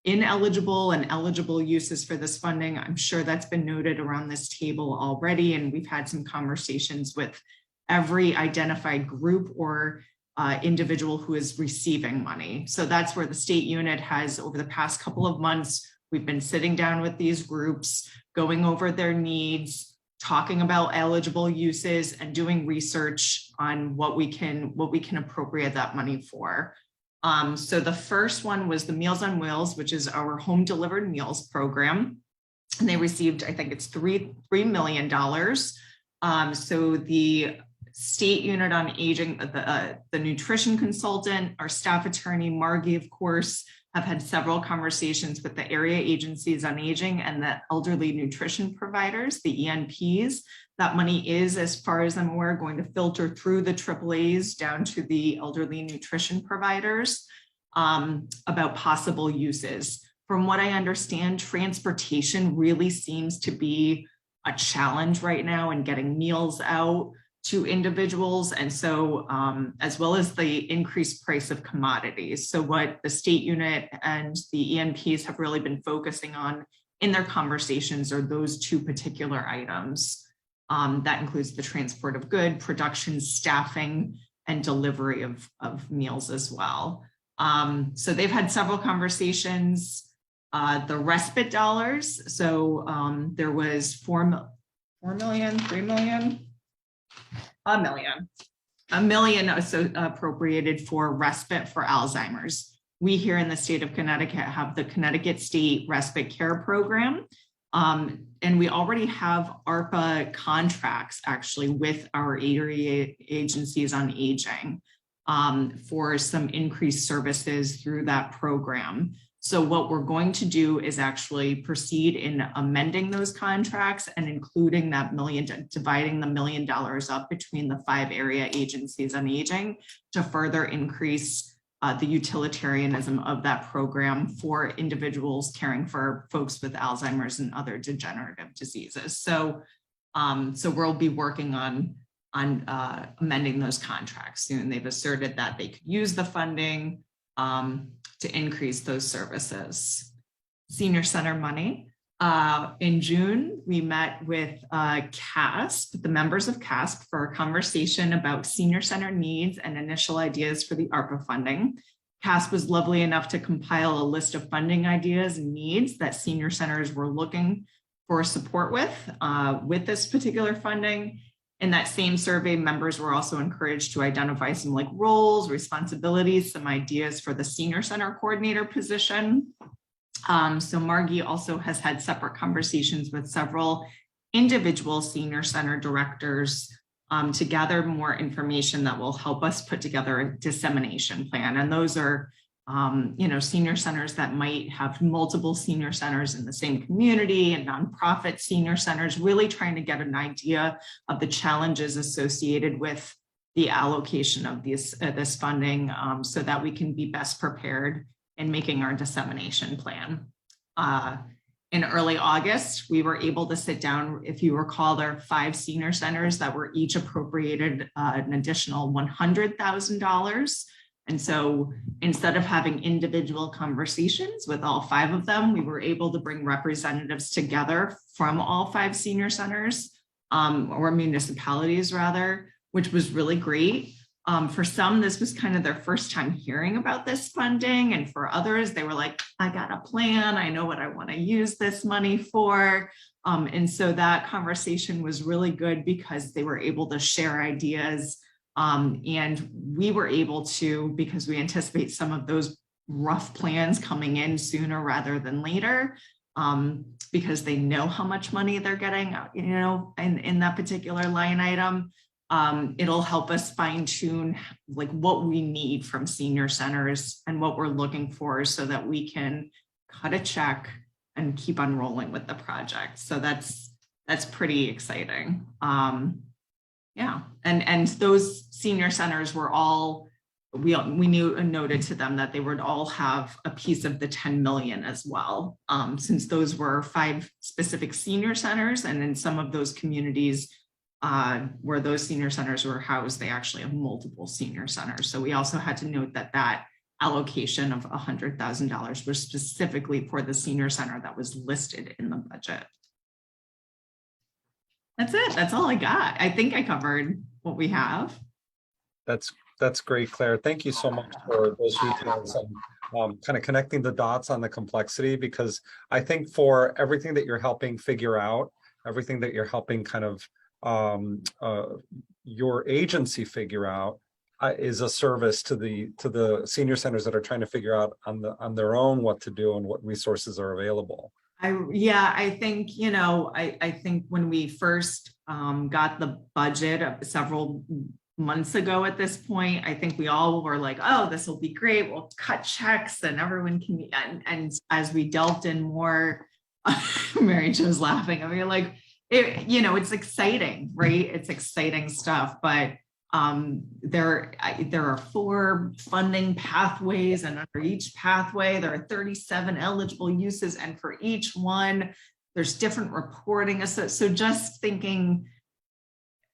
Speaker 3: ineligible and eligible uses for this funding. I'm sure that's been noted around this table already, and we've had some conversations with every identified group or individual who is receiving money. So that's where the state unit has, over the past couple of months, we've been sitting down with these groups, going over their needs, talking about eligible uses and doing research on what we can appropriate that money for. So the first one was the Meals on Wheels, which is our home delivered meals program. And they received, I think it's $3 million. So the State Unit on Aging, the nutrition consultant, our staff attorney, Margie, of course, have had several conversations with the area agencies on aging and the elderly nutrition providers, the ENPs. That money is, as far as I'm aware, going to filter through the AAAs down to the elderly nutrition providers about possible uses. From what I understand, transportation really seems to be a challenge right now in getting meals out to individuals. And so, as well as the increased price of commodities. So what the state unit and the ENPs have really been focusing on in their conversations are those two particular items. That includes the transport of goods, production, staffing, and delivery of meals as well. So they've had several conversations. The respite dollars. So there was $4 million, $3 million, $1 million appropriated for respite for Alzheimer's. We here in the state of Connecticut have the Connecticut State Respite Care Program. And we already have ARPA contracts actually with our area agencies on aging for some increased services through that program. So what we're going to do is actually proceed in amending those contracts and including that dividing the $1 million up between the 5 area agencies on aging to further increase the utilitarianism of that program for individuals caring for folks with Alzheimer's and other degenerative diseases. So, so we'll be working on amending those contracts soon. They've asserted that they could use the funding to increase those services. Senior Center money. In June, we met with CASP, the members of CASP, for a conversation about Senior Center needs and initial ideas for the ARPA funding. CASP was lovely enough to compile a list of funding ideas and needs that senior centers were looking for support with this particular funding. In that same survey, members were also encouraged to identify some roles, responsibilities, some ideas for the senior center coordinator position. So Margie also has had separate conversations with several individual senior center directors to gather more information that will help us put together a dissemination plan. And those are senior centers that might have multiple senior centers in the same community and nonprofit senior centers, really trying to get an idea of the challenges associated with the allocation of this funding so that we can be best prepared in making our dissemination plan. In early August, we were able to sit down. If you recall, there are 5 senior centers that were each appropriated an additional $100,000. And so instead of having individual conversations with all 5 of them, we were able to bring representatives together from all 5 senior centers or municipalities rather, which was really great. For some, this was kind of their first time hearing about this funding. And for others, they were like, I got a plan. I know what I want to use this money for. And so that conversation was really good because they were able to share ideas. And we were able to, because we anticipate some of those rough plans coming in sooner rather than later, because they know how much money they're getting, in that particular line item. It'll help us fine tune what we need from senior centers and what we're looking for so that we can cut a check and keep on rolling with the project. So that's pretty exciting. Yeah, and those senior centers were all, we knew and noted to them that they would all have a piece of the 10 million as well, since those were 5 specific senior centers, and in some of those communities where those senior centers were housed, they actually have multiple senior centers. So we also had to note that allocation of $100,000 was specifically for the senior center that was listed in the budget. That's it. That's all I got. I think I covered what we have.
Speaker 1: That's great, Claire. Thank you so much for those details and kind of connecting the dots on the complexity, because I think for everything that you're helping figure out, everything that you're helping kind of your agency figure out is a service to the senior centers that are trying to figure out on their own what to do and what resources are available.
Speaker 3: I think, I think when we first got the budget several months ago at this point, I think we all were like, oh, this will be great. We'll cut checks and everyone can, and as we delved in more, Mary Jo's laughing. I mean, like, it's exciting, right? It's exciting stuff, but there are 4 funding pathways, and under each pathway there are 37 eligible uses, and for each one there's different reporting. So just thinking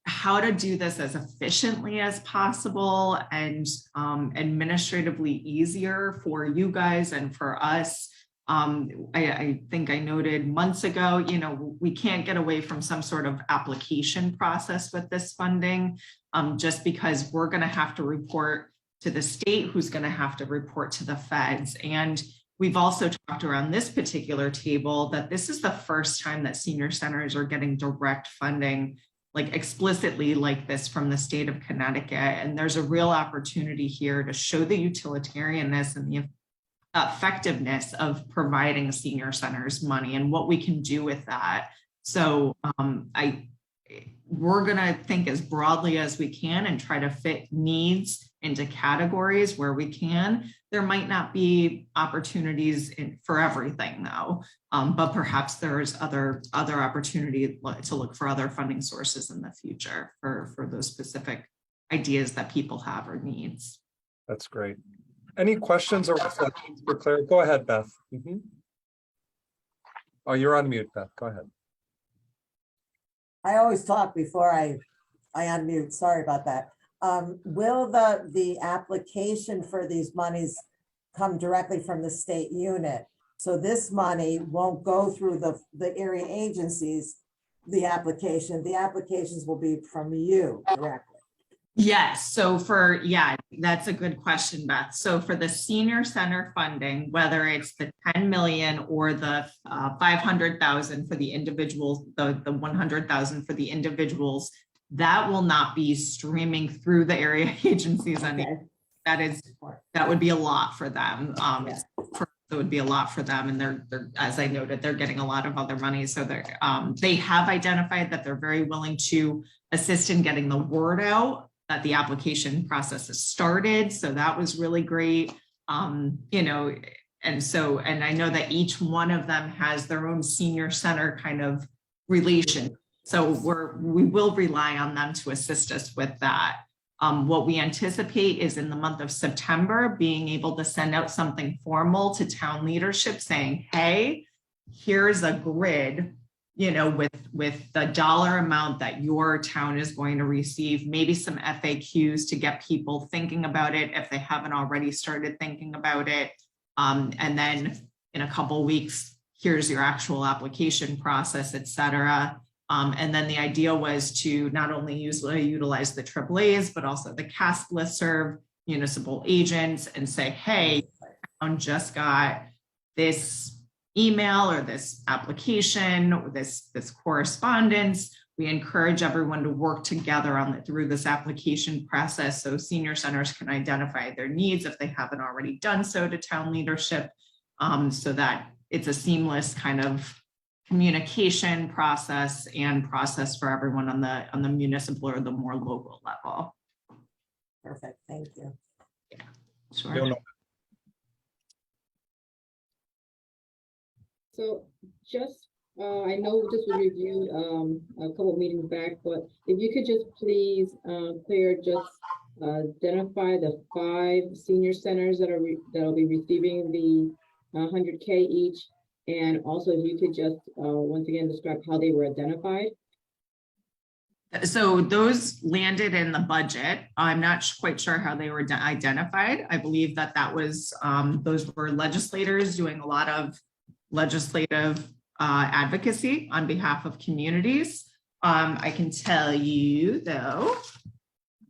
Speaker 3: how to do this as efficiently as possible and administratively easier for you guys and for us. I think I noted months ago, we can't get away from some sort of application process with this funding, just because we're going to have to report to the state, who's going to have to report to the feds. And we've also talked around this particular table that this is the first time that senior centers are getting direct funding, like explicitly like this, from the state of Connecticut. And there's a real opportunity here to show the utilitarianness and the effectiveness of providing senior centers money and what we can do with that. So we're going to think as broadly as we can and try to fit needs into categories where we can. There might not be opportunities for everything though, but perhaps there's other opportunity to look for other funding sources in the future for those specific ideas that people have or needs.
Speaker 1: That's great. Any questions or reflections for Claire? Go ahead, Beth. Oh, you're on mute, Beth. Go ahead.
Speaker 5: I always talk before I unmute. Sorry about that. Will the application for these monies come directly from the state unit? So this money won't go through the area agencies, the applications will be from you directly.
Speaker 3: Yes. So that's a good question, Beth. So for the senior center funding, whether it's the 10 million or the 500,000 for the individuals, the 100,000 for the individuals, that will not be streaming through the area agencies.
Speaker 5: Okay.
Speaker 3: That would be a lot for them.
Speaker 5: Yeah.
Speaker 3: It would be a lot for them, and they're as I noted, they're getting a lot of other money. So they have identified that they're very willing to assist in getting the word out that the application process has started. So that was really great. And I know that each one of them has their own senior center kind of relation. So we will rely on them to assist us with that. What we anticipate is in the month of September, being able to send out something formal to town leadership saying, hey, here's a grid, with the dollar amount that your town is going to receive, maybe some FAQs to get people thinking about it if they haven't already started thinking about it. And then in a couple of weeks, here's your actual application process, et cetera. And then the idea was to not only utilize the AAAs, but also the CASP listserv, municipal agents, and say, hey, town just got this email or this application, or this correspondence. We encourage everyone to work together through this application process so senior centers can identify their needs if they haven't already done so to town leadership, so that it's a seamless kind of communication process for everyone on the municipal or the more local level.
Speaker 5: Perfect, thank you.
Speaker 3: Yeah, sure.
Speaker 8: So just, I know this was reviewed a couple of meetings back, but if you could just please, Claire, just identify the 5 senior centers that'll be receiving the 100K each. And also if you could just once again describe how they were identified.
Speaker 3: So those landed in the budget. I'm not quite sure how they were identified. I believe that was, those were legislators doing a lot of legislative advocacy on behalf of communities. I can tell you though,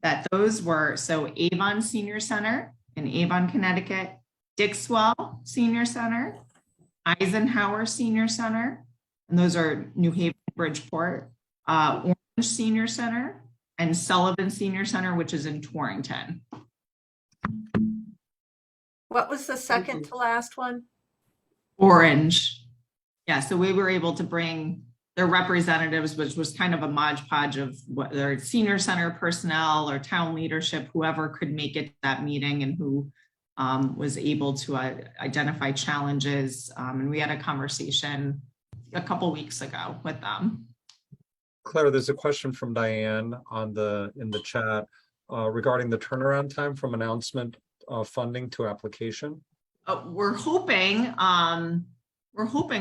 Speaker 3: that those were, so Avon Senior Center in Avon, Connecticut, Dixwell Senior Center, Eisenhower Senior Center, and those are New Haven Bridgeport, Orange Senior Center, and Sullivan Senior Center, which is in Torrington.
Speaker 7: What was the second to last one?
Speaker 3: Orange. Yeah, so we were able to bring their representatives, which was kind of a modge podge of whether it's senior center personnel or town leadership, whoever could make it to that meeting and who was able to identify challenges. And we had a conversation a couple weeks ago with them.
Speaker 1: Claire, there's a question from Diane in the chat regarding the turnaround time from announcement of funding to application.
Speaker 3: We're hoping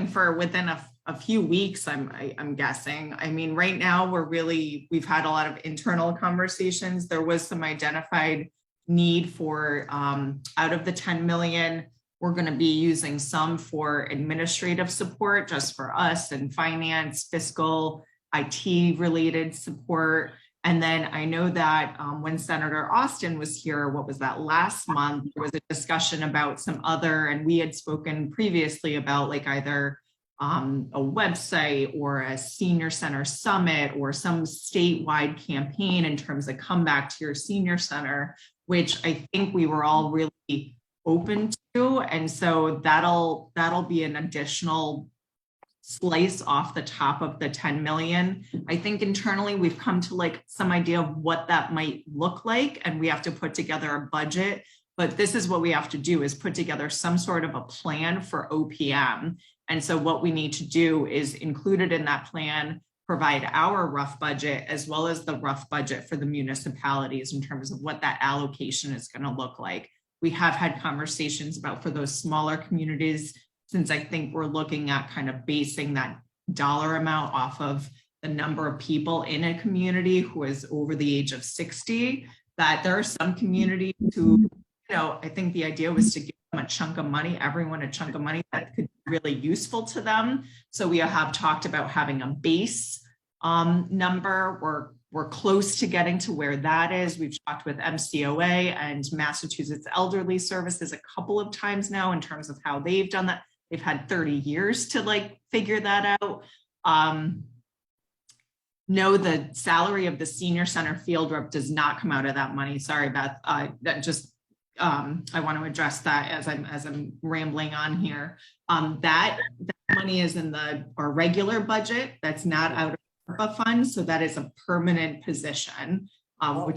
Speaker 3: for within a few weeks, I'm guessing. I mean, right now we've had a lot of internal conversations. There was some identified need for out of the 10 million, we're going to be using some for administrative support just for us and finance, fiscal, IT related support. And then I know that when Senator Austin was here, what was that, last month, there was a discussion about some other, and we had spoken previously about like either a website or a senior center summit or some statewide campaign in terms of come back to your senior center, which I think we were all really open to. And so that'll be an additional slice off the top of the 10 million. I think internally we've come to like some idea of what that might look like, and we have to put together a budget. But this is what we have to do, is put together some sort of a plan for OPM. And so what we need to do is include it in that plan, provide our rough budget as well as the rough budget for the municipalities in terms of what that allocation is going to look like. We have had conversations about for those smaller communities, since I think we're looking at kind of basing that dollar amount off of the number of people in a community who is over the age of 60, that there are some communities who, I think the idea was to give them a chunk of money, everyone a chunk of money that could be really useful to them. So we have talked about having a base number. We're close to getting to where that is. We've talked with MCOA and Massachusetts Elderly Services a couple of times now in terms of how they've done that. They've had 30 years to like figure that out. No, the salary of the senior center field rep does not come out of that money. Sorry, Beth. I want to address that as I'm rambling on here. That money is in our regular budget. That's not out of ARPA funds. So that is a permanent position, so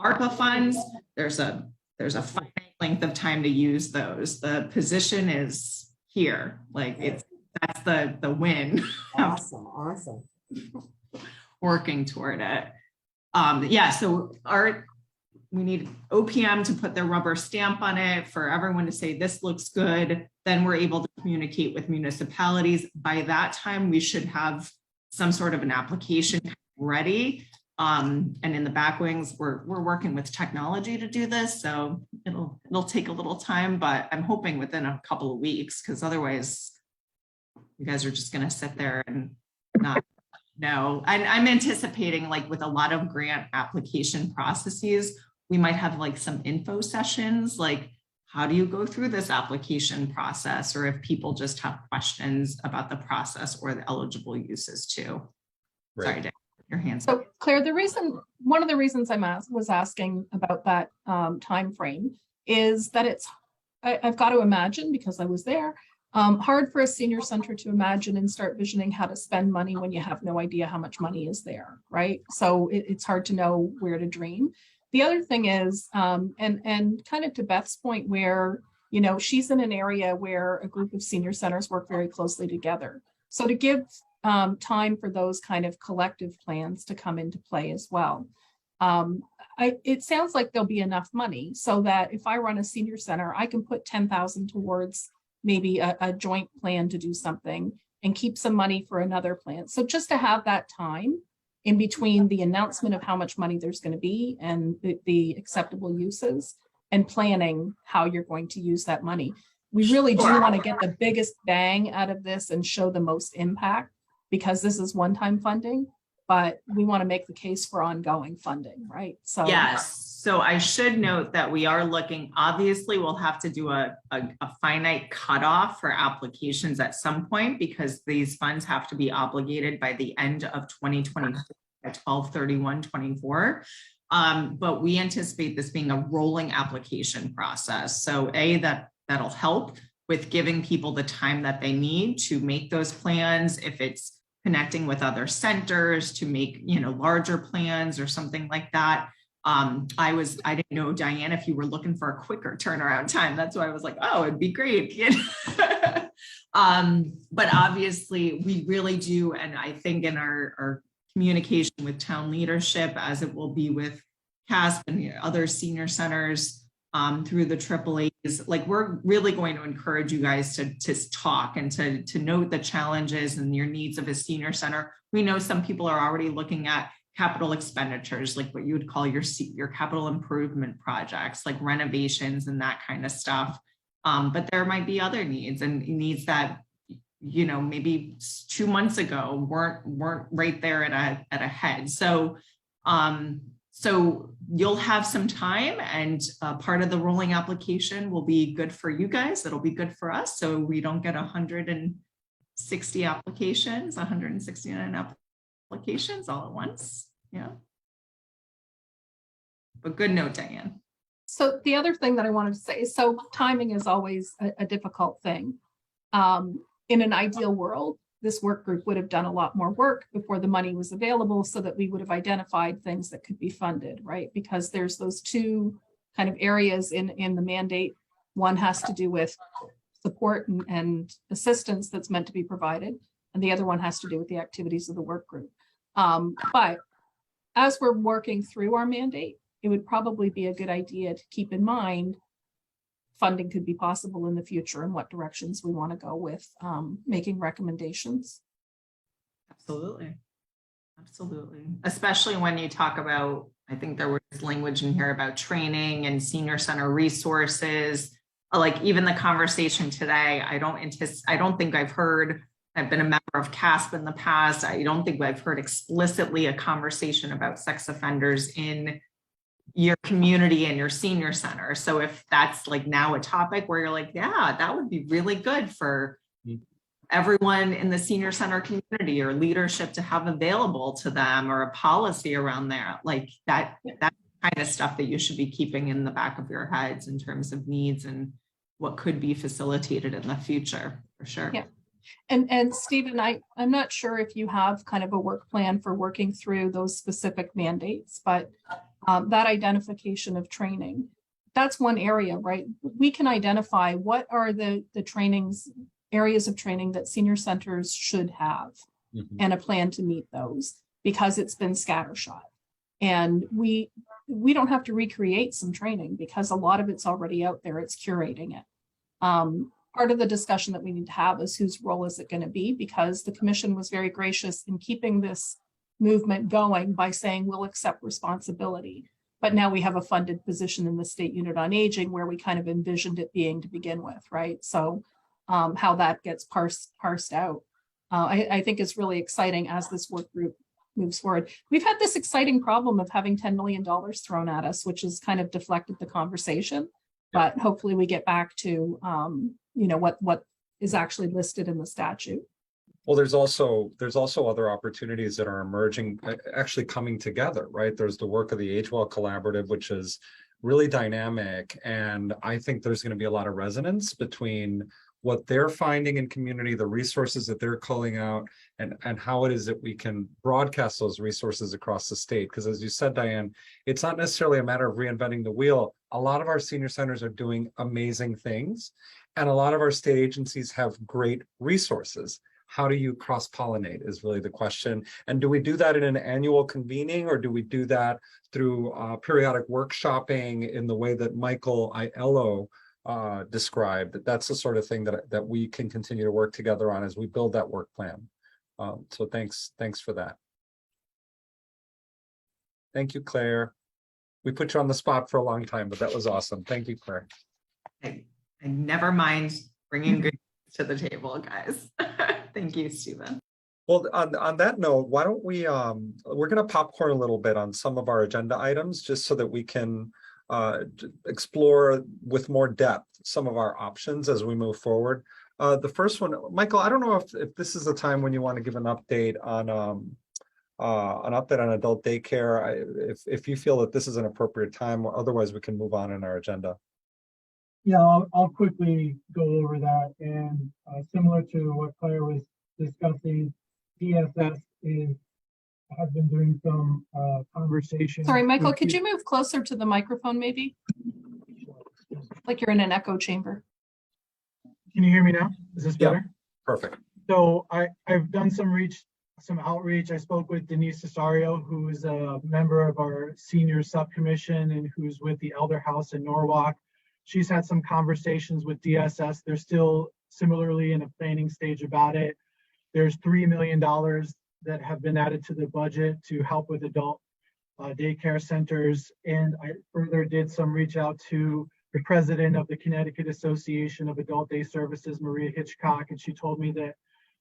Speaker 3: ARPA funds, there's a finite length of time to use those. The position is here, like that's the win.
Speaker 5: Awesome.
Speaker 3: Working toward it. So we need OPM to put their rubber stamp on it for everyone to say this looks good. Then we're able to communicate with municipalities. By that time, we should have some sort of an application ready. And in the back wings, we're working with technology to do this. So it'll take a little time, but I'm hoping within a couple of weeks, because otherwise you guys are just going to sit there and not know. And I'm anticipating, like with a lot of grant application processes, we might have like some info sessions, like how do you go through this application process? Or if people just have questions about the process or the eligible uses too.
Speaker 1: Right.
Speaker 3: Sorry, Dick, your hands.
Speaker 4: So Claire, one of the reasons was asking about that time frame is that I've got to imagine, because I was there, hard for a senior center to imagine and start visioning how to spend money when you have no idea how much money is there, right? So it's hard to know where to dream. The other thing is, and kind of to Beth's point, where she's in an area where a group of senior centers work very closely together. So to give time for those kind of collective plans to come into play as well. It sounds like there'll be enough money so that if I run a senior center, I can put 10,000 towards maybe a joint plan to do something and keep some money for another plan. So just to have that time in between the announcement of how much money there's going to be and the acceptable uses and planning how you're going to use that money. We really do want to get the biggest bang out of this and show the most impact, because this is one-time funding, but we want to make the case for ongoing funding, right? So
Speaker 3: yes. So I should note that we are looking, obviously, we'll have to do a finite cutoff for applications at some point because these funds have to be obligated by the end of 2024 at 12/31/24. But we anticipate this being a rolling application process. So that'll help with giving people the time that they need to make those plans. If it's connecting with other centers to make, larger plans or something like that. I didn't know, Diane, if you were looking for a quicker turnaround time. That's why I was like, oh, it'd be great. But obviously we really do. And I think in our communication with town leadership, as it will be with CASP and other senior centers through the AAAs, like we're really going to encourage you guys to talk and to note the challenges and your needs of a senior center. We know some people are already looking at capital expenditures, like what you would call your capital improvement projects, like renovations and that kind of stuff. But there might be other needs and needs that, maybe 2 months ago weren't right there at a head. So you'll have some time, and part of the rolling application will be good for you guys. It'll be good for us. So we don't get 160 applications, 169 applications all at once. Yeah. But good note, Diane.
Speaker 4: So the other thing that I wanted to say is, so timing is always a difficult thing. In an ideal world, this work group would have done a lot more work before the money was available so that we would have identified things that could be funded, right? Because there's those two kind of areas in the mandate. One has to do with support and assistance that's meant to be provided, and the other one has to do with the activities of the work group. But as we're working through our mandate, it would probably be a good idea to keep in mind funding could be possible in the future and what directions we want to go with making recommendations.
Speaker 3: Absolutely. Absolutely. Especially when you talk about, I think there was language in here about training and senior center resources, like even the conversation today, I don't think I've heard, I've been a member of CASP in the past. I don't think I've heard explicitly a conversation about sex offenders in your community and your senior center. So if that's like now a topic where you're like, yeah, that would be really good for everyone in the senior center community or leadership to have available to them, or a policy around there, like that kind of stuff that you should be keeping in the back of your heads in terms of needs and what could be facilitated in the future, for sure.
Speaker 4: Yeah. And Stephen, I'm not sure if you have kind of a work plan for working through those specific mandates, but that identification of training, that's one area, right? We can identify what are the areas of training that senior centers should have, and a plan to meet those, because it's been scattershot. And we don't have to recreate some training because a lot of it's already out there. It's curating it. Part of the discussion that we need to have is whose role is it going to be, because the commission was very gracious in keeping this movement going by saying we'll accept responsibility. But now we have a funded position in the State Unit on Aging where we kind of envisioned it being to begin with, right? So how that gets parsed out, I think is really exciting as this work group moves forward. We've had this exciting problem of having $10 million thrown at us, which has kind of deflected the conversation. But hopefully we get back to what is actually listed in the statute.
Speaker 1: Well, there's also other opportunities that are emerging, actually coming together, right? There's the work of the Age Well Collaborative, which is really dynamic. And I think there's going to be a lot of resonance between what they're finding in community, the resources that they're calling out, and how it is that we can broadcast those resources across the state. Because as you said, Diane, it's not necessarily a matter of reinventing the wheel. A lot of our senior centers are doing amazing things, and a lot of our state agencies have great resources. How do you cross-pollinate is really the question. And do we do that in an annual convening, or do we do that through periodic workshopping in the way that Michael Aiello described? That's the sort of thing that we can continue to work together on as we build that work plan. So thanks for that. Thank you, Claire. We put you on the spot for a long time, but that was awesome. Thank you, Claire.
Speaker 3: I never mind bringing good to the table, guys. Thank you, Stephen.
Speaker 1: Well, on that note, why don't we, we're gonna popcorn a little bit on some of our agenda items, just so that we can explore with more depth some of our options as we move forward. The first one, Michael, I don't know if this is the time when you want to give an update on adult daycare. If you feel that this is an appropriate time, otherwise we can move on in our agenda.
Speaker 9: Yeah, I'll quickly go over that. And similar to what Claire was discussing, DSS has been doing some conversation.
Speaker 4: Sorry, Michael, could you move closer to the microphone maybe? Like you're in an echo chamber.
Speaker 9: Can you hear me now? Is this
Speaker 1: Yeah.
Speaker 9: better?
Speaker 1: Perfect.
Speaker 9: So I've done some outreach. I spoke with Denise Cesario, who is a member of our senior subcommission and who's with the Elder House in Norwalk. She's had some conversations with DSS. They're still similarly in a planning stage about it. There's $3 million that have been added to the budget to help with adult daycare centers. And I further did some reach out to the president of the Connecticut Association of Adult Day Services, Maria Hitchcock, and she told me that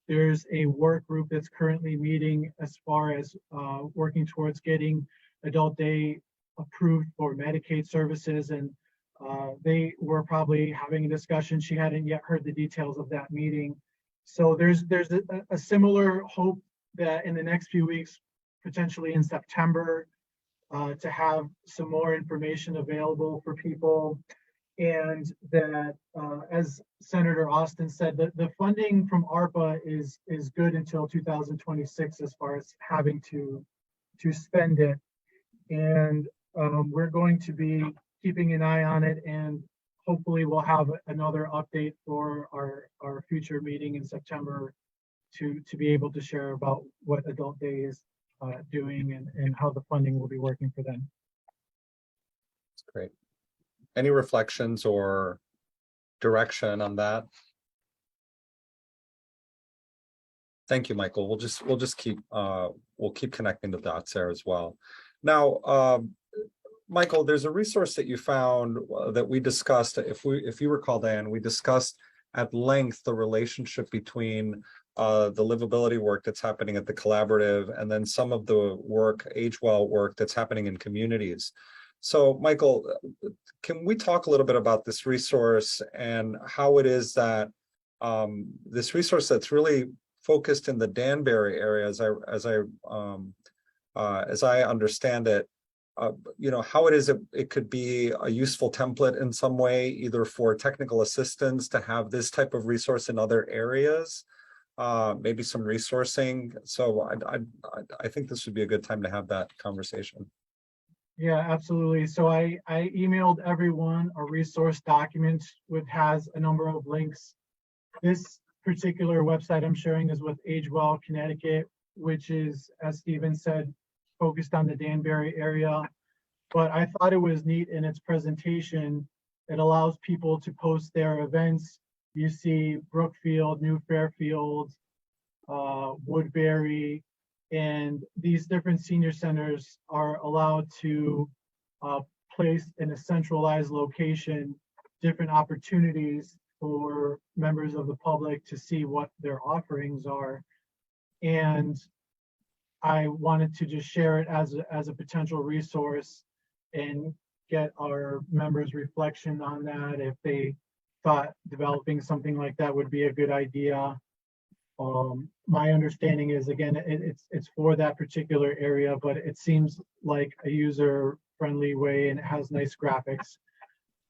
Speaker 9: there's a work group that's currently meeting as far as working towards getting adult day approved for Medicaid services. And they were probably having a discussion. She hadn't yet heard the details of that meeting. So there's a similar hope that in the next few weeks, potentially in September, to have some more information available for people. And that, as Senator Austin said, the funding from ARPA is good until 2026 as far as having to spend it. And we're going to be keeping an eye on it, and hopefully we'll have another update for our future meeting in September to be able to share about what Adult Day is doing and how the funding will be working for them.
Speaker 1: That's great. Any reflections or direction on that? Thank you, Michael. We'll just keep connecting the dots there as well. Now, Michael, there's a resource that you found that we discussed. If you recall, Dan, we discussed at length the relationship between the livability work that's happening at the collaborative and then some of the work, Age Well work that's happening in communities. So, Michael, can we talk a little bit about this resource and how it is that this resource that's really focused in the Danbury area, as I understand it, how it is it could be a useful template in some way, either for technical assistance to have this type of resource in other areas, maybe some resourcing. So I think this would be a good time to have that conversation.
Speaker 9: Yeah, absolutely. So I emailed everyone a resource document which has a number of links. This particular website I'm sharing is with Age Well Connecticut, which is, as Stephen said, focused on the Danbury area. But I thought it was neat in its presentation. It allows people to post their events. You see Brookfield, New Fairfield, Woodbury, and these different senior centers are allowed to place in a centralized location different opportunities for members of the public to see what their offerings are. And I wanted to just share it as a potential resource and get our members' reflection on that, if they thought developing something like that would be a good idea. My understanding is, again, it's for that particular area, but it seems like a user-friendly way, and it has nice graphics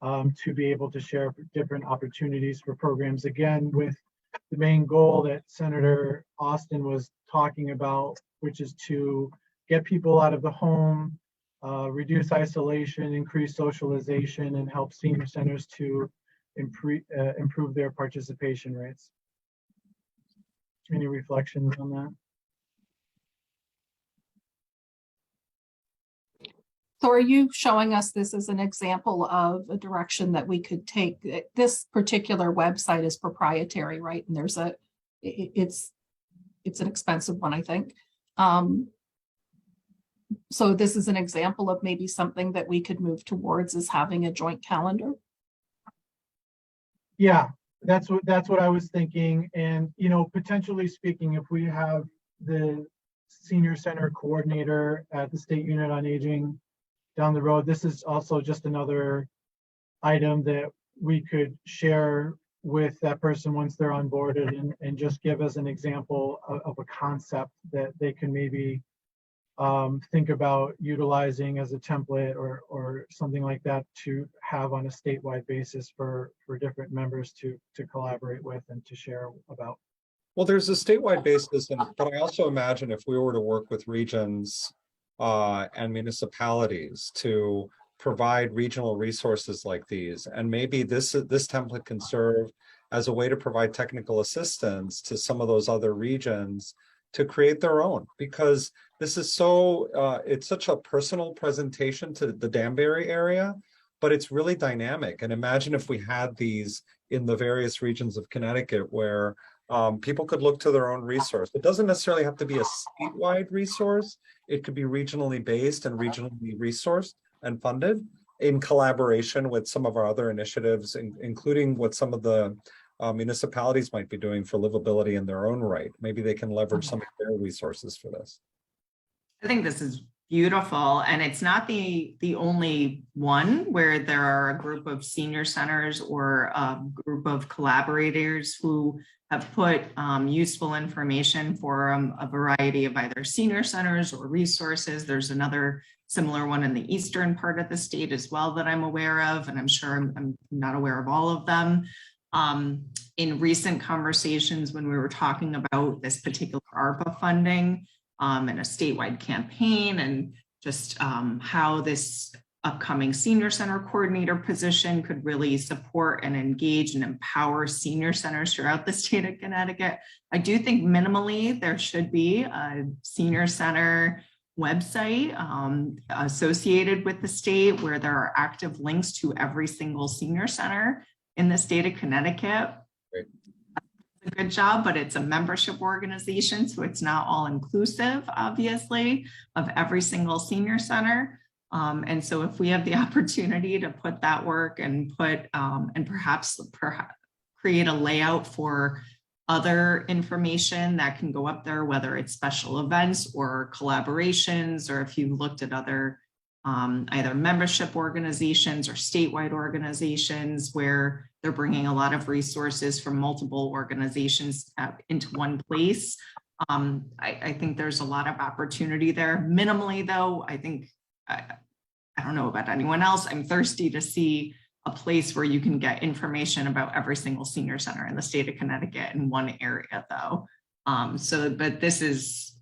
Speaker 9: to be able to share different opportunities for programs. Again, with the main goal that Senator Austin was talking about, which is to get people out of the home, reduce isolation, increase socialization, and help senior centers to improve their participation rates. Any reflections on that?
Speaker 4: So are you showing us this as an example of a direction that we could take? This particular website is proprietary, right? And there's it's an expensive one, I think. So this is an example of maybe something that we could move towards, is having a joint calendar.
Speaker 9: Yeah, that's what I was thinking. And, potentially speaking, if we have the senior center coordinator at the State Unit on Aging down the road. This is also just another item that we could share with that person once they're onboarded and just give as an example of a concept that they can maybe think about utilizing as a template or something like that to have on a statewide basis for different members to collaborate with and to share about.
Speaker 1: Well, there's a statewide basis, but I also imagine if we were to work with regions and municipalities to provide regional resources like these, and maybe this template can serve as a way to provide technical assistance to some of those other regions to create their own, because this is so it's such a personal presentation to the Danbury area, but it's really dynamic. And imagine if we had these in the various regions of Connecticut where people could look to their own resource. It doesn't necessarily have to be a statewide resource. It could be regionally based and regionally resourced and funded in collaboration with some of our other initiatives, including what some of the municipalities might be doing for livability in their own right. Maybe they can leverage some of their resources for this.
Speaker 3: I think this is beautiful, and it's not the only one where there are a group of senior centers or a group of collaborators who have put useful information for a variety of either senior centers or resources. There's another similar one in the eastern part of the state as well that I'm aware of, and I'm sure I'm not aware of all of them. In recent conversations when we were talking about this particular ARPA funding and a statewide campaign and just how this upcoming senior center coordinator position could really support and engage and empower senior centers throughout the state of Connecticut. I do think minimally there should be a senior center website associated with the state where there are active links to every single senior center in the state of Connecticut.
Speaker 1: Great.
Speaker 3: A good job, but it's a membership organization, so it's not all inclusive, obviously, of every single senior center. And so if we have the opportunity to put that work and put and perhaps create a layout for other information that can go up there, whether it's special events or collaborations, or if you looked at other either membership organizations or statewide organizations where they're bringing a lot of resources from multiple organizations into one place. I think there's a lot of opportunity there. Minimally though, I think, I don't know about anyone else, I'm thirsty to see a place where you can get information about every single senior center in the state of Connecticut in one area though. But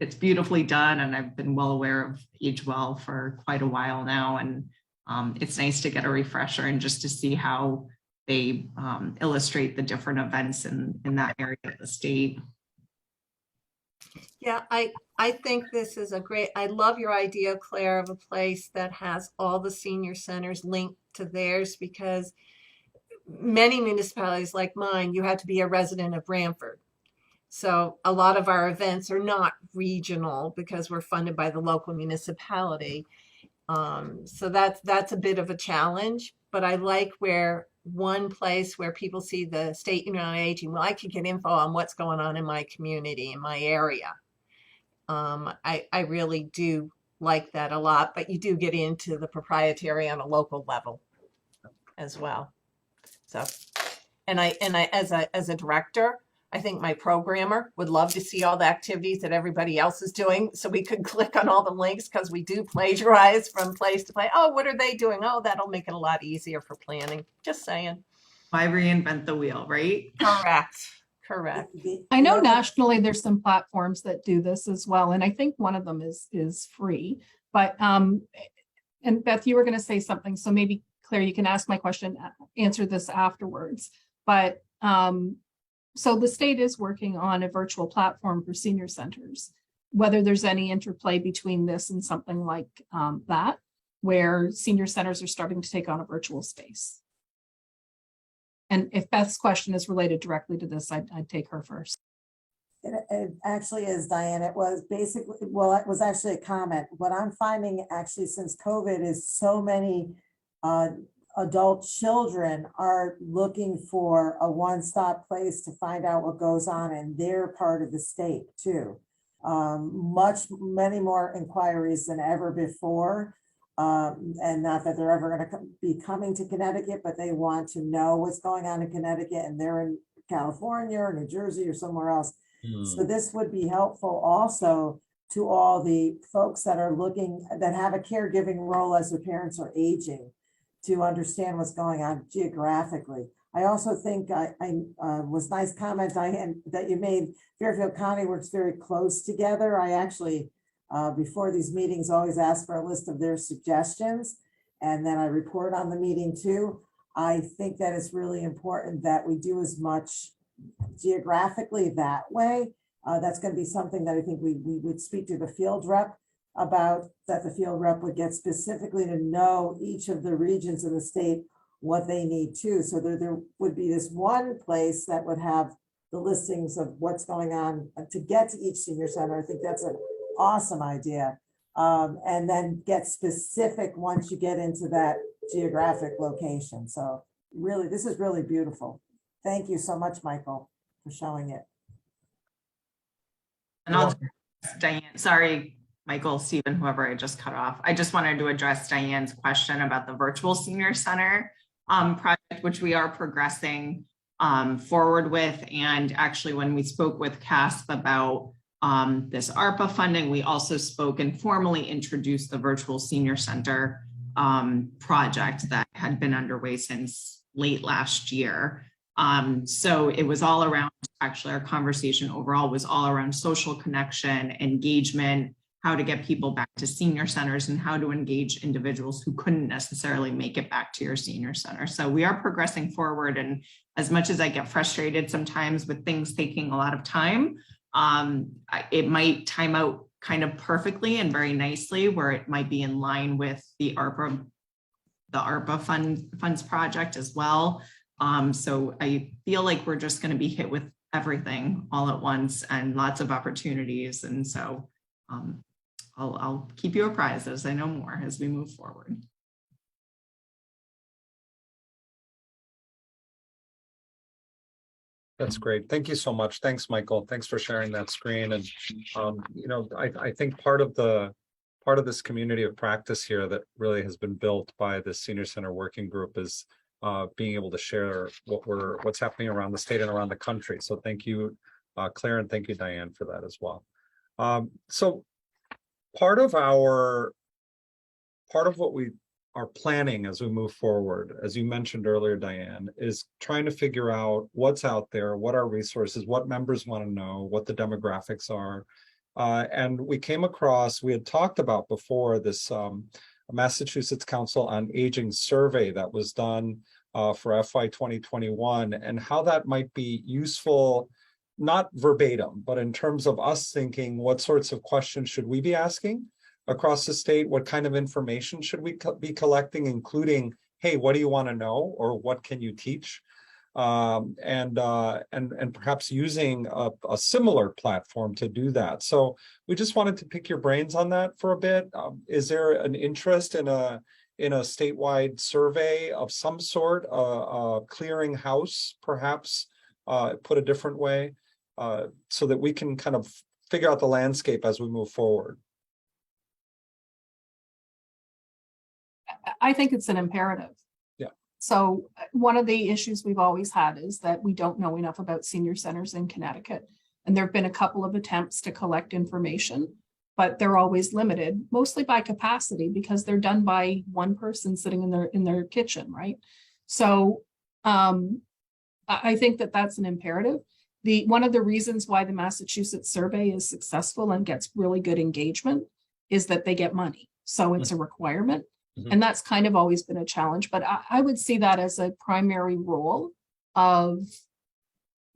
Speaker 3: it's beautifully done, and I've been well aware of AgeWell for quite a while now, and it's nice to get a refresher and just to see how they illustrate the different events in that area of the state.
Speaker 7: Yeah, I think this is I love your idea, Claire, of a place that has all the senior centers linked to theirs, because many municipalities like mine, you have to be a resident of Branford. So a lot of our events are not regional because we're funded by the local municipality. So that's a bit of a challenge, but I like where one place where people see the State Unit on Aging, well, I could get info on what's going on in my community, in my area. I really do like that a lot, but you do get into the proprietary on a local level as well. So, and I as a director, I think my programmer would love to see all the activities that everybody else is doing, so we could click on all the links, because we do plagiarize from place to place. Oh, what are they doing? Oh, that'll make it a lot easier for planning. Just saying.
Speaker 3: Why reinvent the wheel, right?
Speaker 7: Correct.
Speaker 4: I know nationally there's some platforms that do this as well, and I think one of them is free. But and Beth, you were going to say something, so maybe Claire, you can ask my question, answer this afterwards. But so the state is working on a virtual platform for senior centers. Whether there's any interplay between this and something like that, where senior centers are starting to take on a virtual space. And if Beth's question is related directly to this, I'd take her first.
Speaker 5: It actually is, Diane. It was basically, well, it was actually a comment. What I'm finding actually since COVID is so many adult children are looking for a one-stop place to find out what goes on in their part of the state too. many more inquiries than ever before. And not that they're ever going to be coming to Connecticut, but they want to know what's going on in Connecticut, and they're in California or New Jersey or somewhere else. So this would be helpful also to all the folks that are looking, that have a caregiving role as their parents are aging, to understand what's going on geographically. I also think was nice comment, Diane, that you made. Fairfield County works very close together. I actually, before these meetings, always ask for a list of their suggestions, and then I report on the meeting too. I think that it's really important that we do as much geographically that way. That's going to be something that I think we would speak to the field rep about, that the field rep would get specifically to know each of the regions of the state, what they need too. So there would be this one place that would have the listings of what's going on to get to each senior center. I think that's an awesome idea. And then get specific once you get into that geographic location. So really, this is really beautiful. Thank you so much, Michael, for showing it.
Speaker 3: And I'll, Diane, sorry, Michael, Stephen, whoever I just cut off. I just wanted to address Diane's question about the virtual senior center project, which we are progressing forward with. And actually, when we spoke with CASP about this ARPA funding, we also spoke and formally introduced the virtual senior center project that had been underway since late last year. So it was all around, actually our conversation overall was all around social connection, engagement, how to get people back to senior centers, and how to engage individuals who couldn't necessarily make it back to your senior center. So we are progressing forward. And as much as I get frustrated sometimes with things taking a lot of time, it might time out kind of perfectly and very nicely, where it might be in line with the ARPA funds project as well. So I feel like we're just going to be hit with everything all at once and lots of opportunities. And so I'll keep you apprised as I know more as we move forward.
Speaker 1: That's great. Thank you so much. Thanks, Michael. Thanks for sharing that screen. And you know, I think part of this community of practice here that really has been built by the Senior Center Working Group is being able to share what's happening around the state and around the country. So thank you, Claire, and thank you, Diane, for that as well. So part of what we are planning as we move forward, as you mentioned earlier, Diane, is trying to figure out what's out there, what are resources, what members want to know, what the demographics are. And we had talked about before this Massachusetts Council on Aging survey that was done for FY 2021, and how that might be useful, not verbatim, but in terms of us thinking, what sorts of questions should we be asking across the state? What kind of information should we be collecting, including, hey, what do you want to know, or what can you teach? And perhaps using a similar platform to do that. So we just wanted to pick your brains on that for a bit. Is there an interest in a statewide survey of some sort, a clearinghouse, perhaps, put a different way, so that we can kind of figure out the landscape as we move forward?
Speaker 4: I think it's an imperative.
Speaker 1: Yeah.
Speaker 4: So one of the issues we've always had is that we don't know enough about senior centers in Connecticut. And there have been a couple of attempts to collect information, but they're always limited, mostly by capacity, because they're done by one person sitting in their kitchen, right? So I think that that's an imperative. One of the reasons why the Massachusetts survey is successful and gets really good engagement is that they get money. So it's a requirement. Mm-hmm. And that's kind of always been a challenge, but I would see that as a primary role of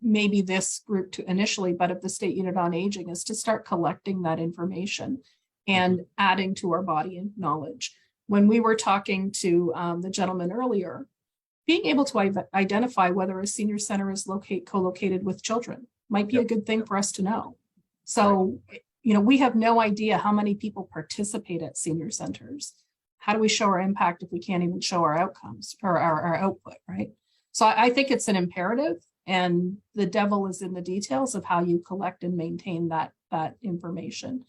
Speaker 4: maybe this group to initially, but of the State Unit on Aging, is to start collecting that information and adding to our body of knowledge. When we were talking to the gentleman earlier, being able to identify whether a senior center is co-located with children might be a good thing for us to know. So, you know, we have no idea how many people participate at senior centers. How do we show our impact if we can't even show our outcomes or our output, right? So I think it's an imperative, And the devil is in the details of how you collect and maintain that information.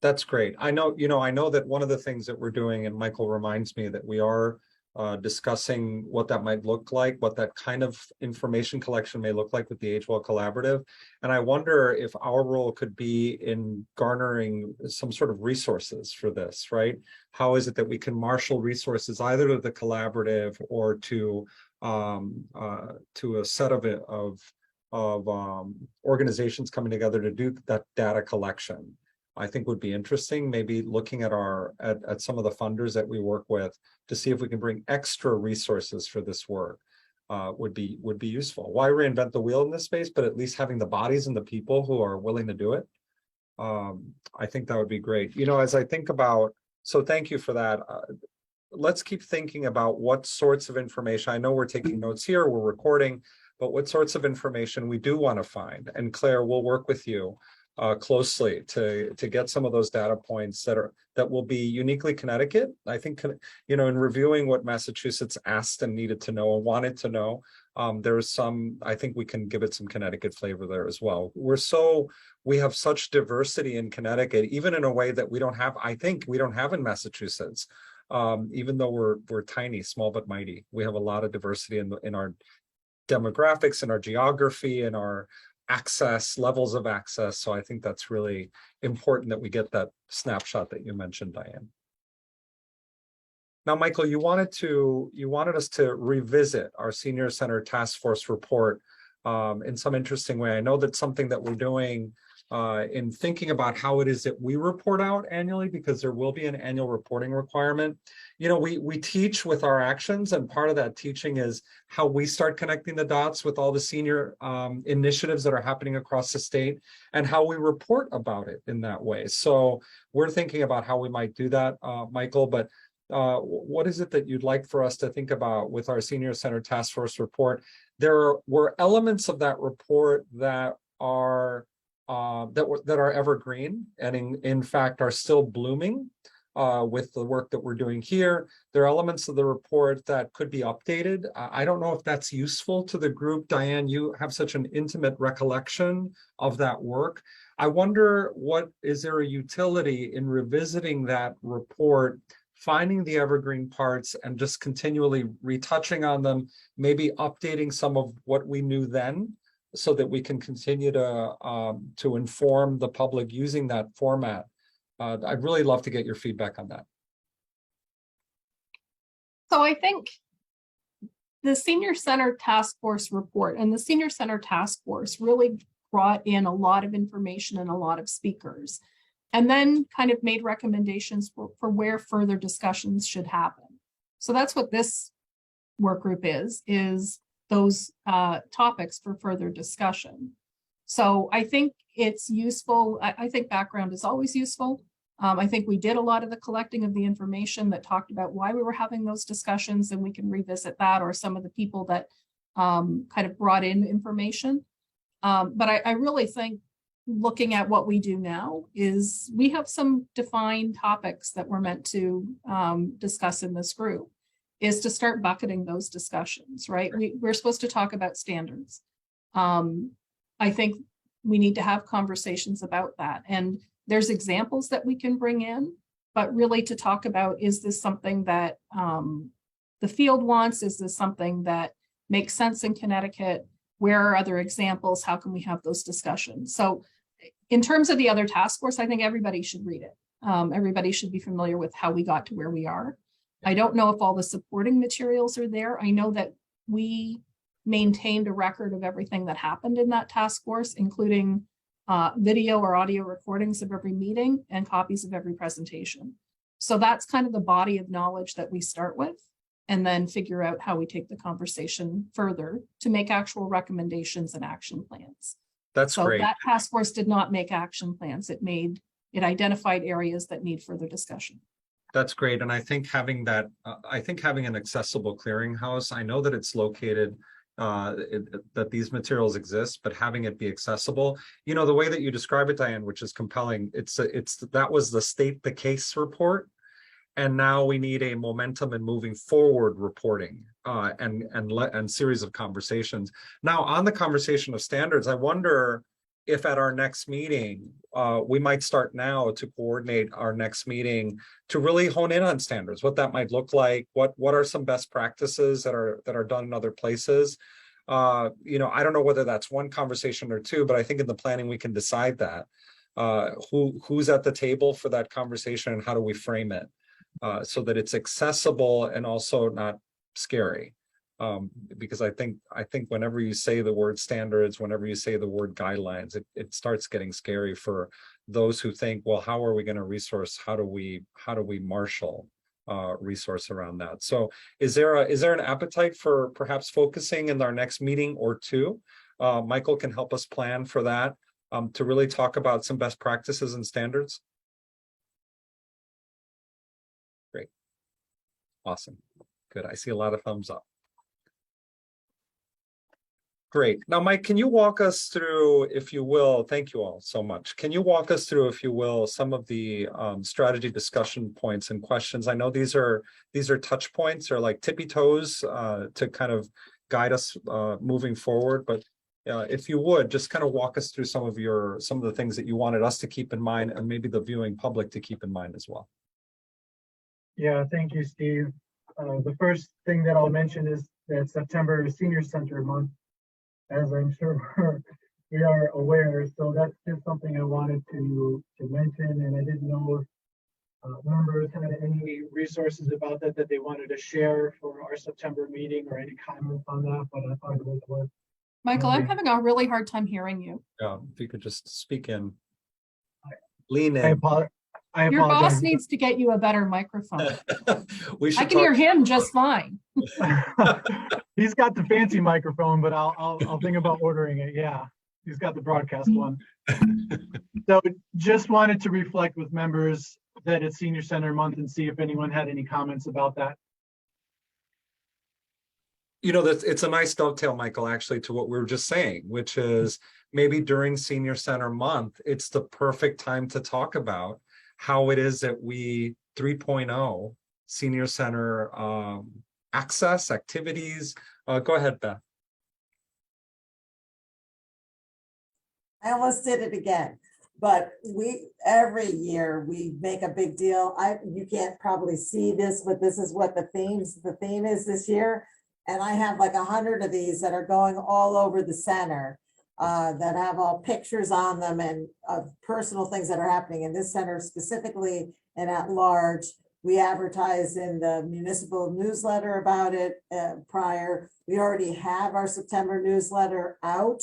Speaker 1: That's great. I know, I know that one of the things that we're doing, and Michael reminds me that we are discussing what that might look like, what that kind of information collection may look like with the Age Well Collaborative. And I wonder if our role could be in garnering some sort of resources for this, right? How is it that we can marshal resources either to the collaborative or to a set of organizations coming together to do that data collection? I think would be interesting, maybe looking at at some of the funders that we work with to see if we can bring extra resources for this work would be useful. Why reinvent the wheel in this space, but at least having the bodies and the people who are willing to do it. I think that would be great. As I think about, so thank you for that. Let's keep thinking about what sorts of information. I know we're taking notes here, we're recording, but what sorts of information we do want to find. And Claire, we'll work with you closely to get some of those data points that will be uniquely Connecticut. I think, in reviewing what Massachusetts asked and needed to know and wanted to know, there's some, I think we can give it some Connecticut flavor there as well. We have such diversity in Connecticut, even in a way that we don't have in Massachusetts. Even though we're tiny, small but mighty, we have a lot of diversity in our demographics, in our geography, in our levels of access. So I think that's really important that we get that snapshot that you mentioned, Diane. Now, Michael, you wanted us to revisit our Senior Center Task Force report in some interesting way. I know that's something that we're doing in thinking about how it is that we report out annually, because there will be an annual reporting requirement. We teach with our actions, and part of that teaching is how we start connecting the dots with all the senior initiatives that are happening across the state and how we report about it in that way. So we're thinking about how we might do that, Michael, but what is it that you'd like for us to think about with our Senior Center Task Force report? There were elements of that report that are evergreen and in fact are still blooming with the work that we're doing here. There are elements of the report that could be updated. I don't know if that's useful to the group. Diane, you have such an intimate recollection of that work. I wonder, is there a utility in revisiting that report, finding the evergreen parts and just continually retouching on them, maybe updating some of what we knew then, so that we can continue to inform the public using that format. I'd really love to get your feedback on that.
Speaker 4: So I think the Senior Center Task Force report and the Senior Center Task Force really brought in a lot of information and a lot of speakers, and then kind of made recommendations for where further discussions should happen. So that's what this work group is those topics for further discussion. So I think it's useful. I think background is always useful. I think we did a lot of the collecting of the information that talked about why we were having those discussions, and we can revisit that, or some of the people that kind of brought in information. But I really think looking at what we do now is we have some defined topics that we're meant to discuss in this group, is to start bucketing those discussions, right? We're supposed to talk about standards. I think we need to have conversations about that. And there's examples that we can bring in, but really to talk about, is this something that the field wants? Is this something that makes sense in Connecticut? Where are other examples? How can we have those discussions? So in terms of the other task force, I think everybody should read it. Everybody should be familiar with how we got to where we are. I don't know if all the supporting materials are there. I know that we maintained a record of everything that happened in that task force, including video or audio recordings of every meeting and copies of every presentation. So that's kind of the body of knowledge that we start with, and then figure out how we take the conversation further to make actual recommendations and action plans.
Speaker 1: That's great.
Speaker 4: That task force did not make action plans. It identified areas that need further discussion.
Speaker 1: That's great. And I think having an accessible clearinghouse, I know that it's located, that these materials exist, but having it be accessible, the way that you describe it, Diane, which is compelling, that was the State the Case report. And now we need a momentum and moving forward reporting and series of conversations. Now, on the conversation of standards, I wonder if at our next meeting, we might start now to coordinate our next meeting to really hone in on standards, what that might look like, what are some best practices that are done in other places. I don't know whether that's one conversation or two, but I think in the planning we can decide that. Who's at the table for that conversation and how do we frame it so that it's accessible and also not scary. Because I think whenever you say the word standards, whenever you say the word guidelines, it starts getting scary for those who think, well, how are we going to resource? How do we marshal resource around that? So is there an appetite for perhaps focusing in our next meeting or two? Michael can help us plan for that to really talk about some best practices and standards. Great. Awesome. Good. I see a lot of thumbs up. Great. Now, Mike, can you walk us through, if you will, thank you all so much. Can you walk us through, if you will, some of the strategy discussion points and questions? I know these are touch points or like tippy toes to kind of guide us moving forward. But if you would, just kind of walk us through some of the things that you wanted us to keep in mind and maybe the viewing public to keep in mind as well.
Speaker 9: Yeah, thank you, Steve. The first thing that I'll mention is that September is Senior Center Month, as I'm sure we are aware. So that's just something I wanted to mention, and I didn't know if members had any resources about that they wanted to share for our September meeting or any comments on that, but I thought it was worth.
Speaker 4: Michael, I'm having a really hard time hearing you.
Speaker 1: If you could just speak in, lean in.
Speaker 9: I
Speaker 4: Your boss
Speaker 9: apologize.
Speaker 4: needs to get you a better microphone.
Speaker 1: We should
Speaker 4: I can hear him just fine.
Speaker 9: He's got the fancy microphone, but I'll think about ordering it. Yeah, he's got the broadcast one. So just wanted to reflect with members that it's Senior Center Month and see if anyone had any comments about that.
Speaker 1: It's a nice dovetail, Michael, actually, to what we were just saying, which is maybe during Senior Center Month, it's the perfect time to talk about how it is that we 3.0 Senior Center access, activities. Go ahead, Beth.
Speaker 5: I almost did it again, but every year we make a big deal. You can't probably see this, but this is what the theme is this year. And I have like 100 of these that are going all over the center that have all pictures on them and personal things that are happening in this center specifically and at large. We advertise in the municipal newsletter about it prior. We already have our September newsletter out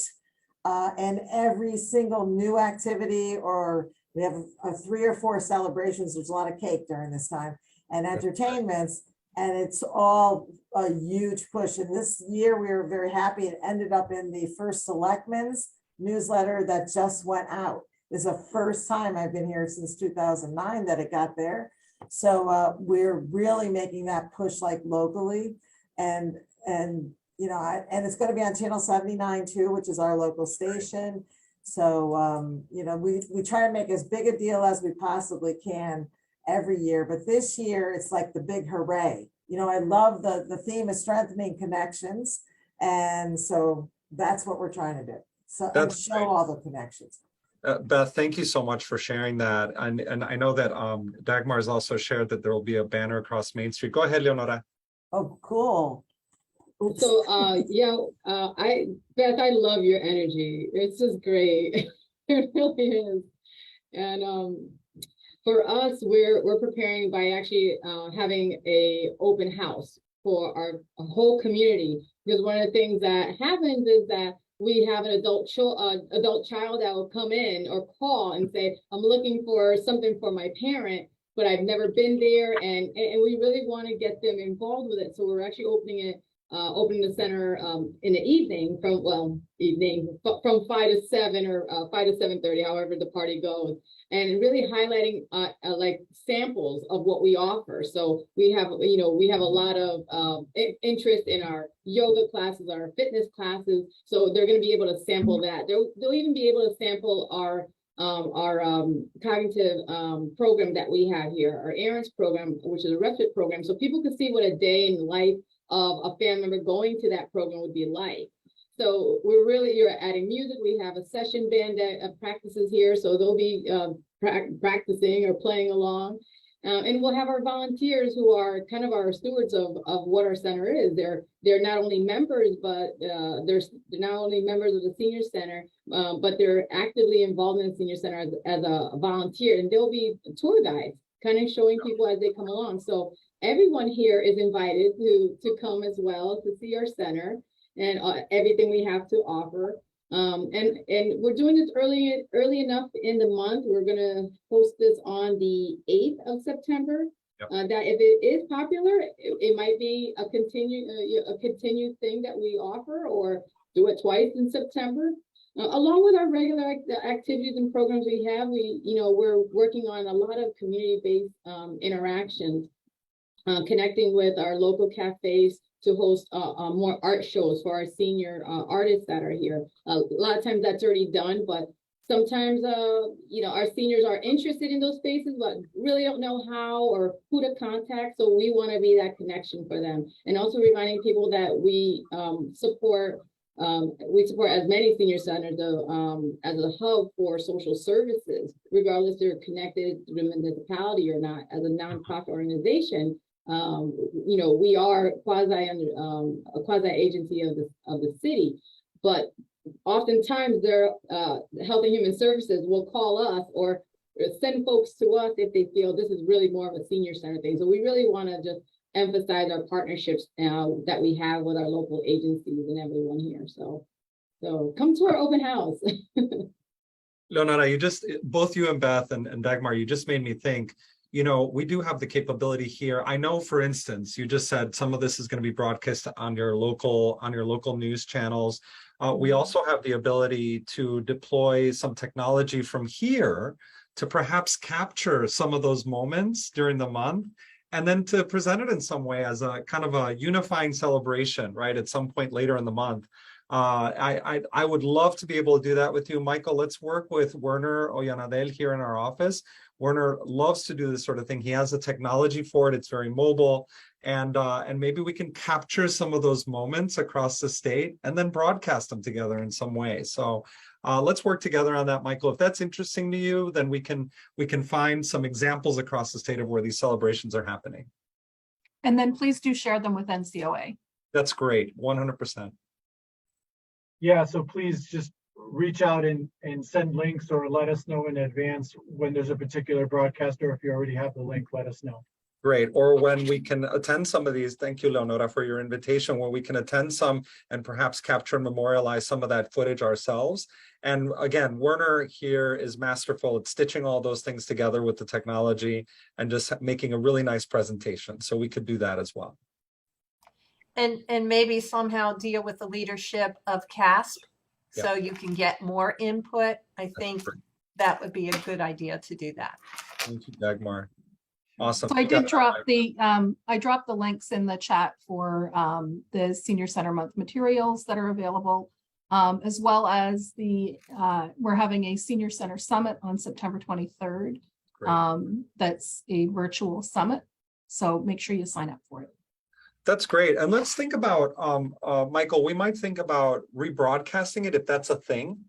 Speaker 5: and every single new activity, or we have 3 or 4 celebrations. There's a lot of cake during this time and entertainments. And it's all a huge push. And this year we were very happy. It ended up in the first Selectmen's newsletter that just went out. This is the first time I've been here since 2009 that it got there. So we're really making that push like locally. And it's going to be on Channel 79 too, which is our local station. So, we try to make as big a deal as we possibly can every year, but this year it's like the big hooray. I love the theme of strengthening connections, and so that's what we're trying to do. So and show great. All the connections.
Speaker 1: Beth, thank you so much for sharing that, and I know that Dagmar has also shared that there will be a banner across Main Street. Go ahead, Leonora.
Speaker 5: Oh, cool.
Speaker 8: Oops. So Beth, I love your energy. It's just great. It really is, and for us, we're preparing by actually having a open house for our whole community, because one of the things that happens is that we have an adult child that will come in or call and say, I'm looking for something for my parent, but I've never been there, and we really want to get them involved with it. So we're actually opening the center in the evening from 5 to 7 or 5 to 7:30, however the party goes, and really highlighting like samples of what we offer. So we have a lot of interest in our yoga classes, our fitness classes. So they're going to be able to sample that. They'll even be able to sample our our cognitive program that we have here, our errands program, which is a respite program, so people can see what a day in the life of a family member going to that program would be like. So you're adding music. We have a session band that practices here, so they'll be practicing or playing along. And we'll have our volunteers who are kind of our stewards of what our center is. They're not only members, but they're not only members of the senior center, but they're actively involved in the senior center as a volunteer. And they'll be tour guides, kind of showing people as they come along. So everyone here is invited to come as well to see our center and everything we have to offer. And we're doing this early enough in the month. We're gonna post this on the 8th of September.
Speaker 1: Yep.
Speaker 8: That if it is popular, it might be a continued thing that we offer, or do it twice in September. Along with our regular activities and programs we have, we're working on a lot of community-based interactions, connecting with our local cafes to host more art shows for our senior artists that are here. A lot of times that's already done, but sometimes, our seniors are interested in those spaces, but really don't know how or who to contact. So we want to be that connection for them. And also reminding people that we support as many senior centers as a hub for social services, regardless if they're connected to the municipality or not. As a nonprofit organization, we are a quasi agency of the city, but oftentimes their Health and Human Services will call us or send folks to us if they feel this is really more of a senior center thing. So we really want to just emphasize our partnerships that we have with our local agencies and everyone here. So come to our open house.
Speaker 1: Leonora, both you and Beth and Dagmar, you just made me think, we do have the capability here. I know, for instance, you just said some of this is going to be broadcast on your local news channels. We also have the ability to deploy some technology from here to perhaps capture some of those moments during the month, and then to present it in some way as a kind of a unifying celebration, right, at some point later in the month. I would love to be able to do that with you, Michael. Let's work with Werner Ollanadel here in our office. Werner loves to do this sort of thing. He has the technology for it. It's very mobile, and maybe we can capture some of those moments across the state and then broadcast them together in some way. So let's work together on that, Michael. If that's interesting to you, then we can find some examples across the state of where these celebrations are happening.
Speaker 4: And then please do share them with NCOA.
Speaker 1: That's great, 100%.
Speaker 9: Yeah, so please just reach out and send links, or let us know in advance when there's a particular broadcast, or if you already have the link, let us know.
Speaker 1: Great. Or when we can attend some of these. Thank you, Leonora, for your invitation. When we can attend some and perhaps capture and memorialize some of that footage ourselves. And again, Werner here is masterful at stitching all those things together with the technology and just making a really nice presentation. So we could do that as well.
Speaker 7: And maybe somehow deal with the leadership of CASP, so you can get more input. I think that would be a good idea to do that.
Speaker 1: Thank you, Dagmar. Awesome.
Speaker 4: So I did drop I dropped the links in the chat for the Senior Center Month materials that are available, as well as we're having a Senior Center Summit on September 23rd. That's a virtual summit. So make sure you sign up for it.
Speaker 1: That's great. And let's think about, Michael, we might think about rebroadcasting it if that's a thing,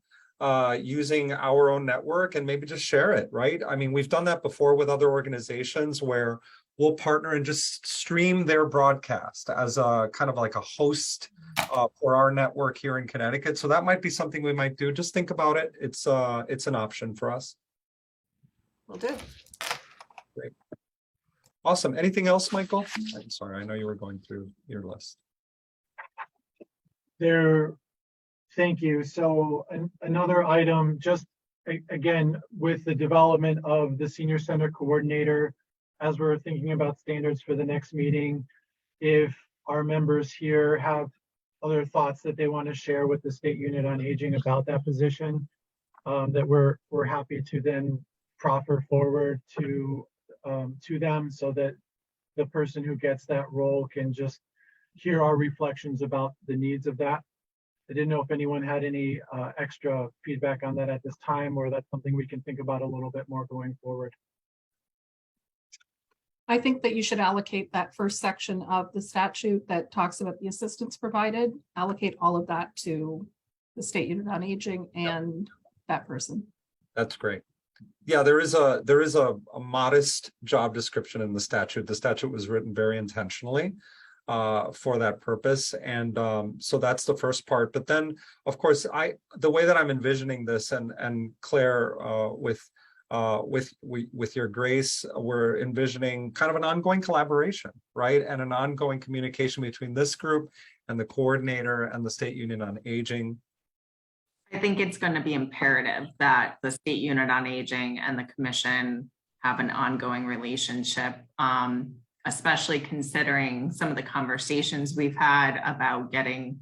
Speaker 1: using our own network and maybe just share it, right? I mean, we've done that before with other organizations where we'll partner and just stream their broadcast as a kind of like a host for our network here in Connecticut. So that might be something we might do. Just think about it. It's an option for us.
Speaker 7: Will do.
Speaker 1: Great. Awesome. Anything else, Michael? I'm sorry, I know you were going through your list.
Speaker 9: Thank you. So another item, just again, with the development of the Senior Center Coordinator, as we're thinking about standards for the next meeting, if our members here have other thoughts that they want to share with the State Unit on Aging about that position, that we're happy to then proffer forward to them, so that the person who gets that role can just hear our reflections about the needs of that. I didn't know if anyone had any extra feedback on that at this time, or that's something we can think about a little bit more going forward.
Speaker 4: I think that you should allocate that first section of the statute that talks about the assistance provided, allocate all of that to the State Unit on Aging and that person.
Speaker 1: That's great. Yeah, there is a modest job description in the statute. The statute was written very intentionally for that purpose. And so that's the first part. But then, of course, the way that I'm envisioning this, and Claire, with your grace, we're envisioning kind of an ongoing collaboration, right? And an ongoing communication between this group and the coordinator and the State Unit on Aging.
Speaker 3: I think it's going to be imperative that the State Unit on Aging and the Commission have an ongoing relationship, especially considering some of the conversations we've had about getting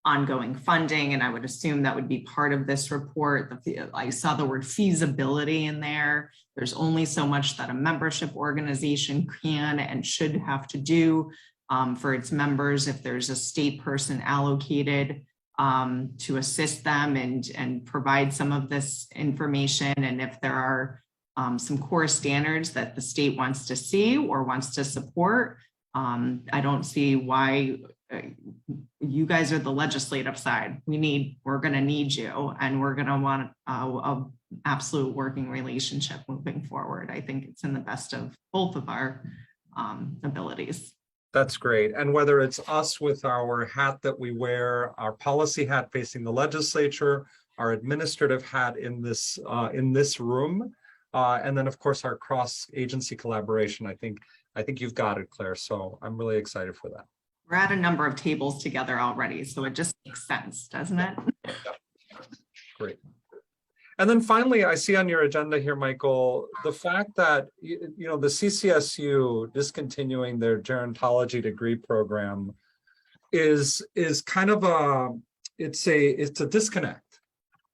Speaker 3: ongoing funding. And I would assume that would be part of this report. I saw the word feasibility in there. There's only so much that a membership organization can and should have to do for its members if there's a state person allocated to assist them and provide some of this information. And if there are some core standards that the state wants to see or wants to support, I don't see why you guys are the legislative side. We're going to need you, and we're going to want a absolute working relationship moving forward. I think it's in the best of both of our abilities.
Speaker 1: That's great. And whether it's us with our hat that we wear, our policy hat facing the legislature, our administrative hat in this room, and then of course our cross-agency collaboration, I think you've got it, Claire. So I'm really excited for that.
Speaker 3: We're at a number of tables together already, so it just makes sense, doesn't it?
Speaker 1: Yeah. Great. And then finally, I see on your agenda here, Michael, the fact that the CCSU discontinuing their gerontology degree program is kind of it's a disconnect,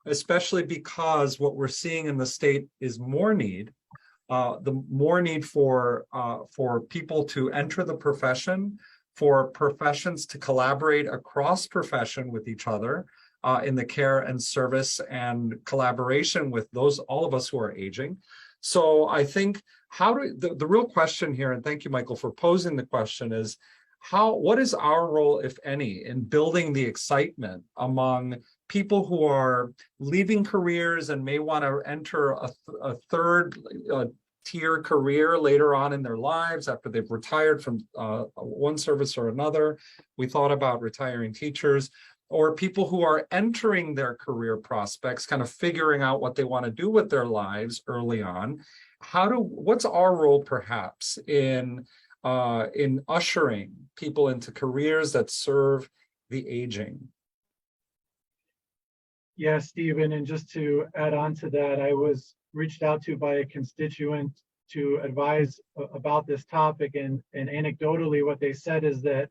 Speaker 1: especially because what we're seeing in the state is more need, the more need for people to enter the profession, for professions to collaborate across profession with each other. In the care and service and collaboration with all of us who are aging. So I think the real question here, and thank you, Michael, for posing the question, is what is our role, if any, in building the excitement among people who are leaving careers and may want to enter a third tier career later on in their lives after they've retired from one service or another. We thought about retiring teachers, or people who are entering their career prospects, kind of figuring out what they want to do with their lives early on. What's our role perhaps in ushering people into careers that serve the aging?
Speaker 9: Yeah, Stephen, and just to add on to that, I was reached out to by a constituent to advise about this topic, and anecdotally what they said is that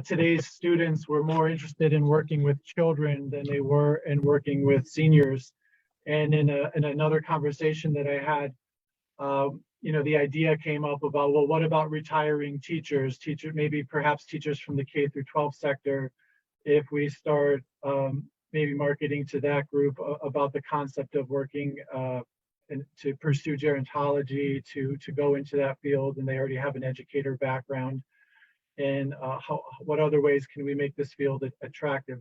Speaker 9: today's students were more interested in working with children than they were in working with seniors. And in another conversation that I had, the idea came up about, well, what about retiring teachers, maybe perhaps teachers from the K through 12 sector, if we start maybe marketing to that group about the concept of working and to pursue gerontology, to go into that field, and they already have an educator background. And what other ways can we make this field attractive?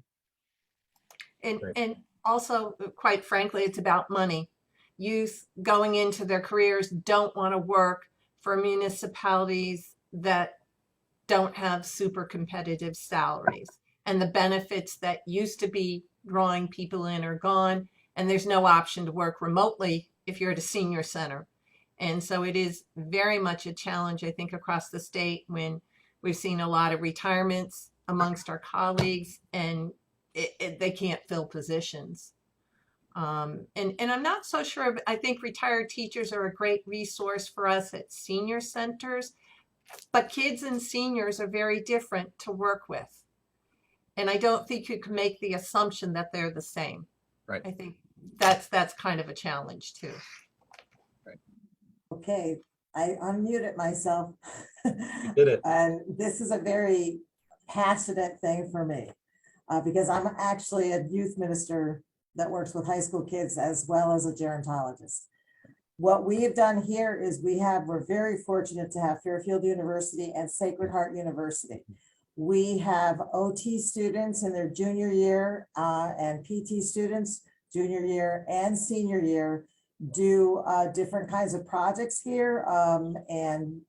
Speaker 7: And also, quite frankly, it's about money. Youth going into their careers don't want to work for municipalities that don't have super competitive salaries. And the benefits that used to be drawing people in are gone. And there's no option to work remotely if you're at a senior center. And so it is very much a challenge, I think, across the state when we've seen a lot of retirements amongst our colleagues, and they can't fill positions. And I'm not so sure. I think retired teachers are a great resource for us at senior centers, but kids and seniors are very different to work with. And I don't think you can make the assumption that they're the same.
Speaker 1: Right.
Speaker 7: I think that's kind of a challenge too.
Speaker 1: Right.
Speaker 5: Okay, I unmuted myself.
Speaker 1: You did it.
Speaker 5: And this is a very passionate thing for me. because I'm actually a youth minister that works with high school kids as well as a gerontologist. What we have done here is we're very fortunate to have Fairfield University and Sacred Heart University. We have OT students in their junior year and PT students junior year and senior year do different kinds of projects here and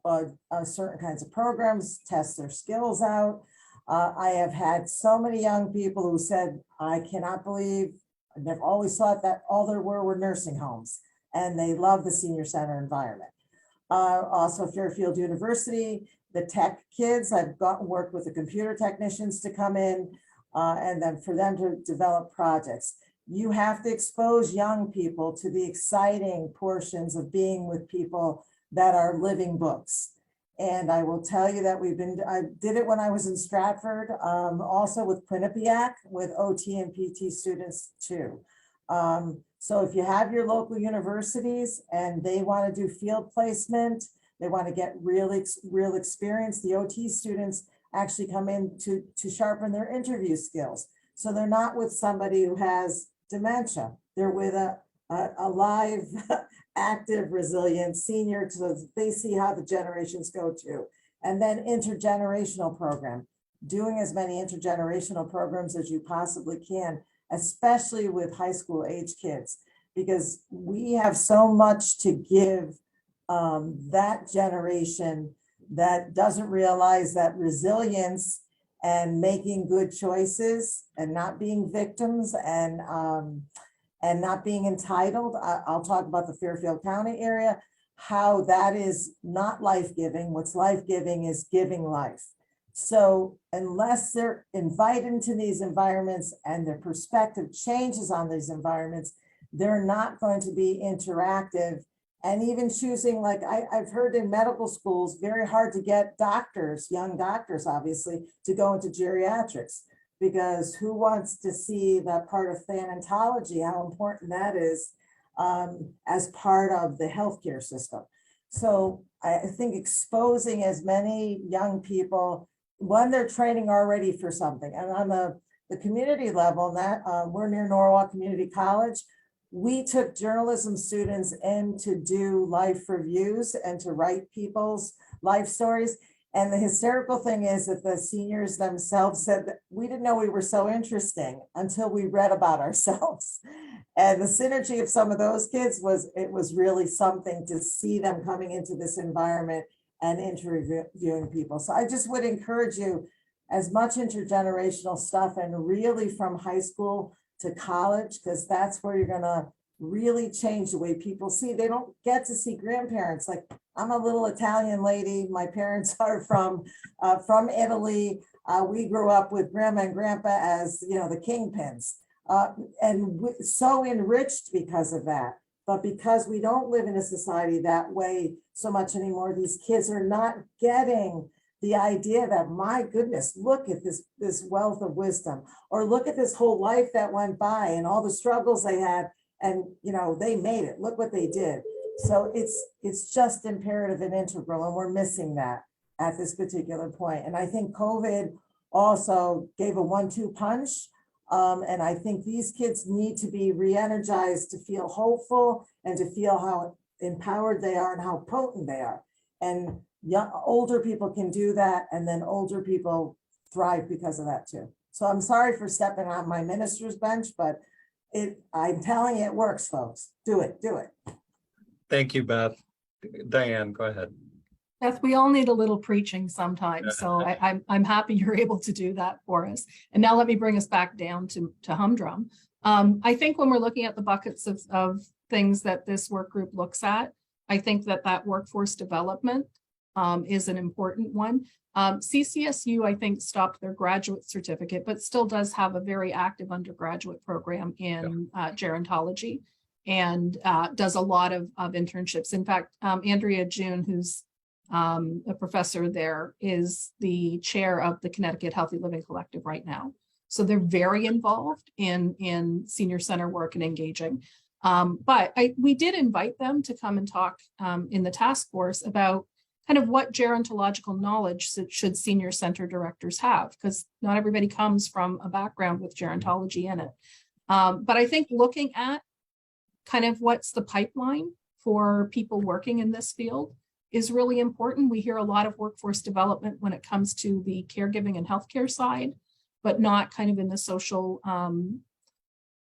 Speaker 5: certain kinds of programs, test their skills out. I have had so many young people who said, I cannot believe, they've always thought that all there were nursing homes, and they love the senior center environment. Also Fairfield University, the tech kids, I've worked with the computer technicians to come in and then for them to develop projects. You have to expose young people to the exciting portions of being with people that are living books. And I will tell you that I did it when I was in Stratford, also with Quinnipiac, with OT and PT students too. So if you have your local universities and they want to do field placement, they want to get real experience, the OT students actually come in to sharpen their interview skills. So they're not with somebody who has dementia. They're with a live, active, resilient senior, so they see how the generations go to. And then intergenerational program, doing as many intergenerational programs as you possibly can, especially with high school age kids, because we have so much to give that generation that doesn't realize that resilience and making good choices and not being victims and not being entitled. I'll talk about the Fairfield County area, how that is not life-giving. What's life-giving is giving life. So unless they're invited into these environments and their perspective changes on these environments, they're not going to be interactive. And even choosing, like I've heard in medical schools, very hard to get doctors, young doctors, obviously, to go into geriatrics, because who wants to see that part of thanatology, how important that is as part of the healthcare system. So I think exposing as many young people, when they're training already for something, and on the community level, that we're near Norwalk Community College, we took journalism students in to do life reviews and to write people's life stories. And the hysterical thing is that the seniors themselves said that we didn't know we were so interesting until we read about ourselves. And the synergy of some of those kids it was really something to see them coming into this environment and interviewing people. So I just would encourage you, as much intergenerational stuff, and really from high school to college, because that's where you're gonna really change the way people see. They don't get to see grandparents. Like, I'm a little Italian lady. My parents are from Italy. We grew up with grandma and grandpa as, the kingpins, and so enriched because of that. But because we don't live in a society that way so much anymore, these kids are not getting the idea that, my goodness, look at this wealth of wisdom, or look at this whole life that went by and all the struggles they had, and they made it. Look what they did. So it's just imperative and integral, and we're missing that at this particular point. And I think COVID also gave a 1-2 punch. And I think these kids need to be re-energized to feel hopeful and to feel how empowered they are and how potent they are. And older people can do that, and then older people thrive because of that too. So I'm sorry for stepping on my minister's bench, but I'm telling you, it works, folks. Do it.
Speaker 1: Thank you, Beth. Diane, go ahead.
Speaker 4: Beth, we all need a little preaching sometimes, so I'm happy you're able to do that for us. And now let me bring us back down to humdrum. I think when we're looking at the buckets of things that this work group looks at, I think that workforce development is an important one. CCSU, I think, stopped their graduate certificate, but still does have a very active undergraduate program in gerontology, and does a lot of internships. In fact, Andrea June, who's a professor there, is the chair of the Connecticut Healthy Living Collective right now. So they're very involved in senior center work and engaging. But we did invite them to come and talk in the task force about kind of what gerontological knowledge should senior center directors have, because not everybody comes from a background with gerontology in it. But I think looking at kind of what's the pipeline for people working in this field is really important. We hear a lot of workforce development when it comes to the caregiving and healthcare side, but not kind of in the social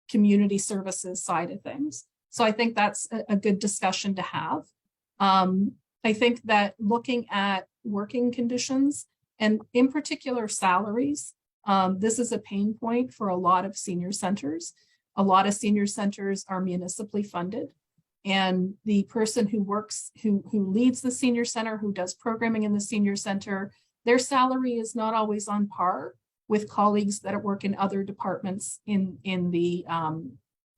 Speaker 4: community services side of things. So I think that's a good discussion to have. I think that looking at working conditions and in particular salaries, this is a pain point for a lot of senior centers. A lot of senior centers are municipally funded. And the person who works, who leads the senior center, who does programming in the senior center, their salary is not always on par with colleagues that work in other departments in the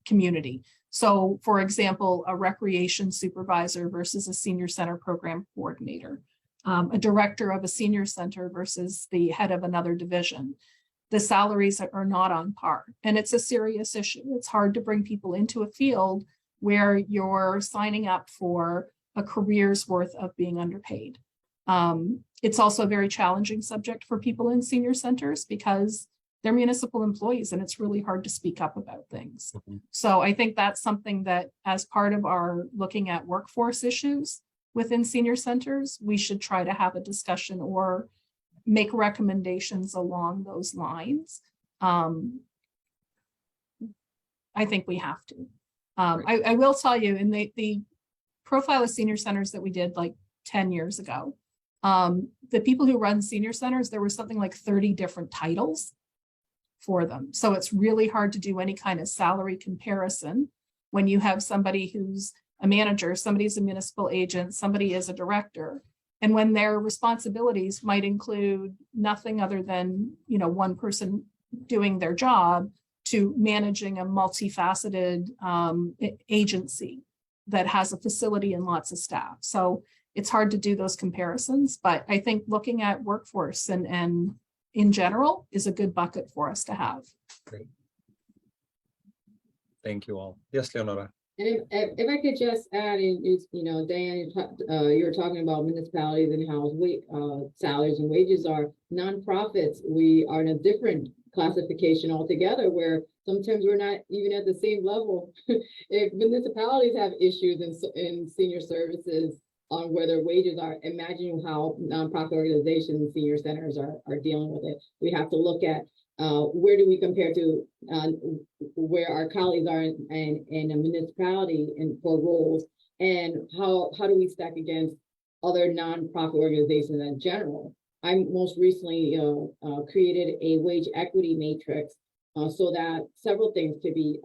Speaker 4: community. So for example, a recreation supervisor versus a senior center program coordinator, a director of a senior center versus the head of another division. The salaries are not on par, and it's a serious issue. It's hard to bring people into a field where you're signing up for a career's worth of being underpaid. It's also a very challenging subject for people in senior centers because they're municipal employees and it's really hard to speak up about things. Mm-hmm. So I think that's something that as part of our looking at workforce issues within senior centers, we should try to have a discussion or make recommendations along those lines. I think we have to. I will tell you, in the profile of senior centers that we did like 10 years ago, the people who run senior centers, there was something like 30 different titles for them. So it's really hard to do any kind of salary comparison when you have somebody who's a manager, somebody's a municipal agent, somebody is a director. And when their responsibilities might include nothing other than, one person doing their job to managing a multifaceted agency that has a facility and lots of staff. So it's hard to do those comparisons, but I think looking at workforce and in general is a good bucket for us to have.
Speaker 1: Great. Thank you all. Yes, Leonora.
Speaker 8: And if I could just add in, Diane, you were talking about municipalities and how salaries and wages are. Nonprofits, we are in a different classification altogether, where sometimes we're not even at the same level. If municipalities have issues in senior services on where their wages are, imagine how nonprofit organizations and senior centers are dealing with it. We have to look at where do we compare to where our colleagues are in a municipality and for roles, and how do we stack against other nonprofit organizations in general. I most recently created a wage equity matrix so that several things could be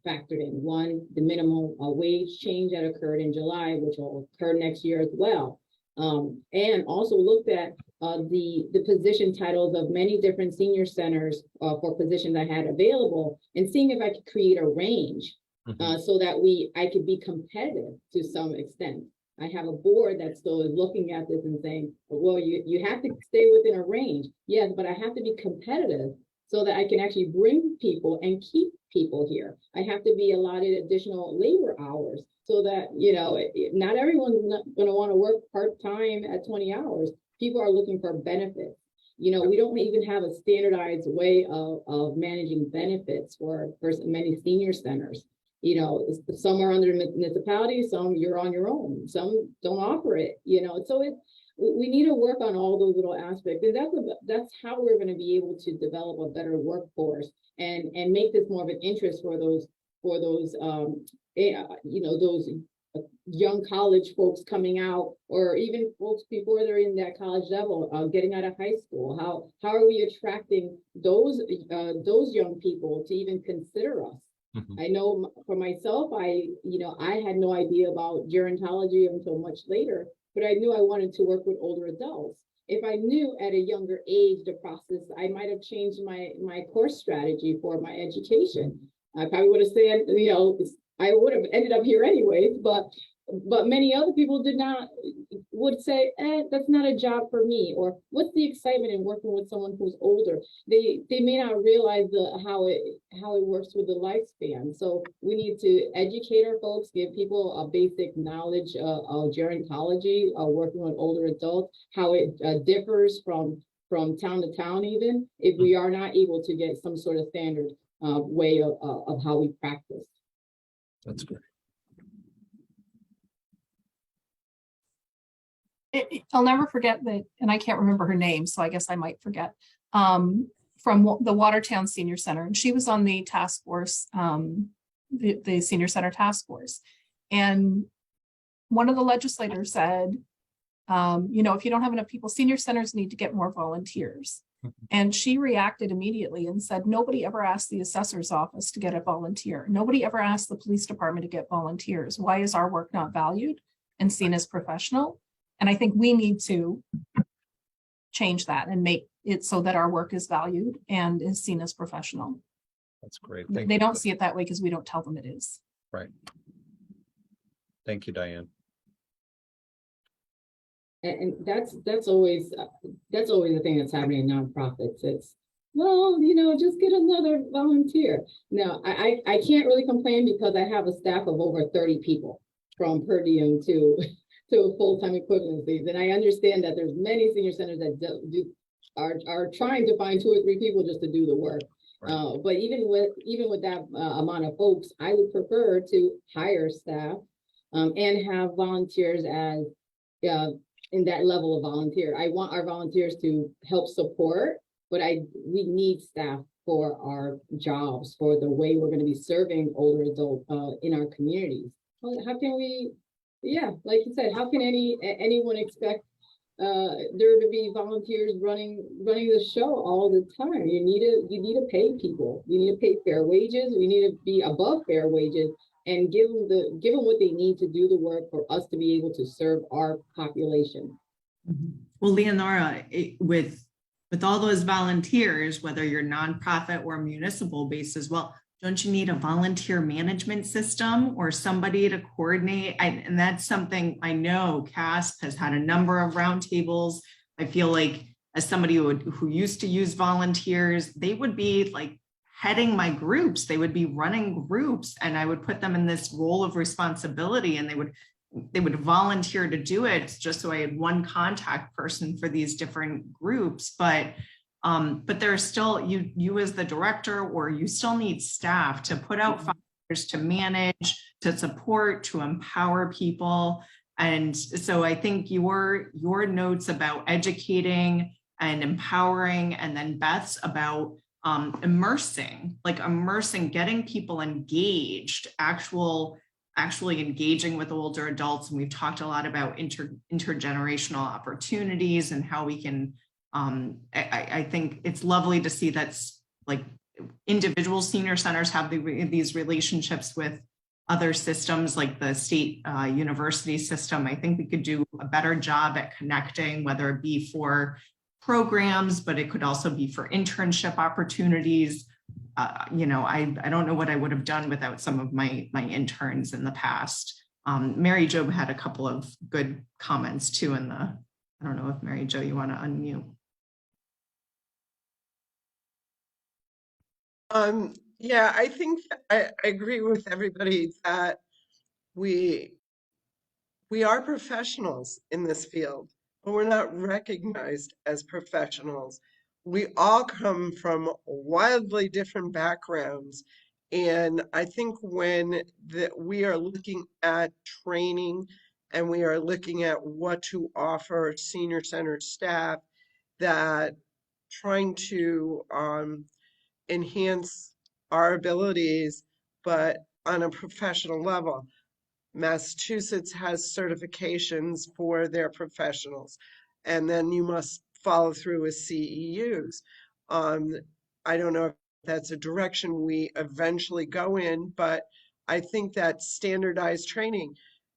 Speaker 8: factored in. One, the minimum wage change that occurred in July, which will occur next year as well. And also looked at the position titles of many different senior centers for positions I had available, and seeing if I could create a range so that I could be competitive to some extent. I have a board that still is looking at this and saying, well, you have to stay within a range. Yes, but I have to be competitive so that I can actually bring people and keep people here. I have to be allotted additional labor hours so that, not everyone's going to want to work part-time at 20 hours. People are looking for benefits. We don't even have a standardized way of managing benefits for many senior centers. Some are under municipalities, some you're on your own, some don't offer it, so we need to work on all those little aspects. And that's how we're going to be able to develop a better workforce and make this more of an interest for those young college folks coming out, or even folks before they're in that college level, getting out of high school. How are we attracting those young people to even consider us? Mm-hmm. I know for myself, I had no idea about gerontology until much later, but I knew I wanted to work with older adults. If I knew at a younger age the process, I might have changed my course strategy for my education. I probably would have said, I would have ended up here anyways, but but many other people would say, that's not a job for me. Or what's the excitement in working with someone who's older? They may not realize how it works with the lifespan. So we need to educate our folks, give people a basic knowledge of gerontology, working with older adults, how it differs from town to town, even if we are not able to get some sort of standard way of how we practice.
Speaker 1: That's great.
Speaker 4: I'll never forget that, and I can't remember her name, so I guess I might forget, from the Watertown Senior Center, and she was on the task force, the Senior Center task force. And one of the legislators said, if you don't have enough people, senior centers need to get more volunteers. And she reacted immediately and said, nobody ever asked the assessor's office to get a volunteer. Nobody ever asked the police department to get volunteers. Why is our work not valued and seen as professional? And I think we need to change that and make it so that our work is valued and is seen as professional.
Speaker 1: That's great.
Speaker 4: They don't see it that way because we don't tell them it is.
Speaker 1: Right. Thank you, Diane.
Speaker 8: And that's always the thing that's happening in nonprofits. It's, well, just get another volunteer. Now, I can't really complain because I have a staff of over 30 people, from per diem to full-time equivalencies. And I understand that there's many senior centers that are trying to find 2 or 3 people just to do the work. Right. But even with that amount of folks, I would prefer to hire staff and have volunteers as in that level of volunteer. I want our volunteers to help support, but we need staff for our jobs, for the way we're going to be serving older adults in our communities. How can we? Yeah, like you said, how can anyone expect there to be volunteers running the show all the time? You need to pay people. You need to pay fair wages. We need to be above fair wages and give them what they need to do the work for us to be able to serve our population.
Speaker 3: Well, Leonora, with all those volunteers, whether you're nonprofit or municipal based as well, don't you need a volunteer management system or somebody to coordinate? And that's something I know CASP has had a number of roundtables. I feel like as somebody who used to use volunteers, they would be like heading my groups. They would be running groups, and I would put them in this role of responsibility, and they would volunteer to do it just so I had one contact person for these different groups. But there's still, you as the director, or you still need staff to put out fires, to manage, to support, to empower people. And so I think your notes about educating and empowering, and then Beth's about immersing, getting people engaged, actually engaging with older adults. And we've talked a lot about intergenerational opportunities and how we can, I think it's lovely to see that's like individual senior centers have these relationships with other systems like the state university system. I think we could do a better job at connecting, whether it be for programs, but it could also be for internship opportunities. I don't know what I would have done without some of my interns in the past. Mary Jo had a couple of good comments too I don't know if Mary Jo, you want to unmute.
Speaker 10: Yeah, I think I agree with everybody that we are professionals in this field, but we're not recognized as professionals. We all come from wildly different backgrounds. And I think when we are looking at training and we are looking at what to offer senior center staff, that trying to enhance our abilities, but on a professional level. Massachusetts has certifications for their professionals, and then you must follow through with CEUs. I don't know if that's a direction we eventually go in, but I think that standardized training,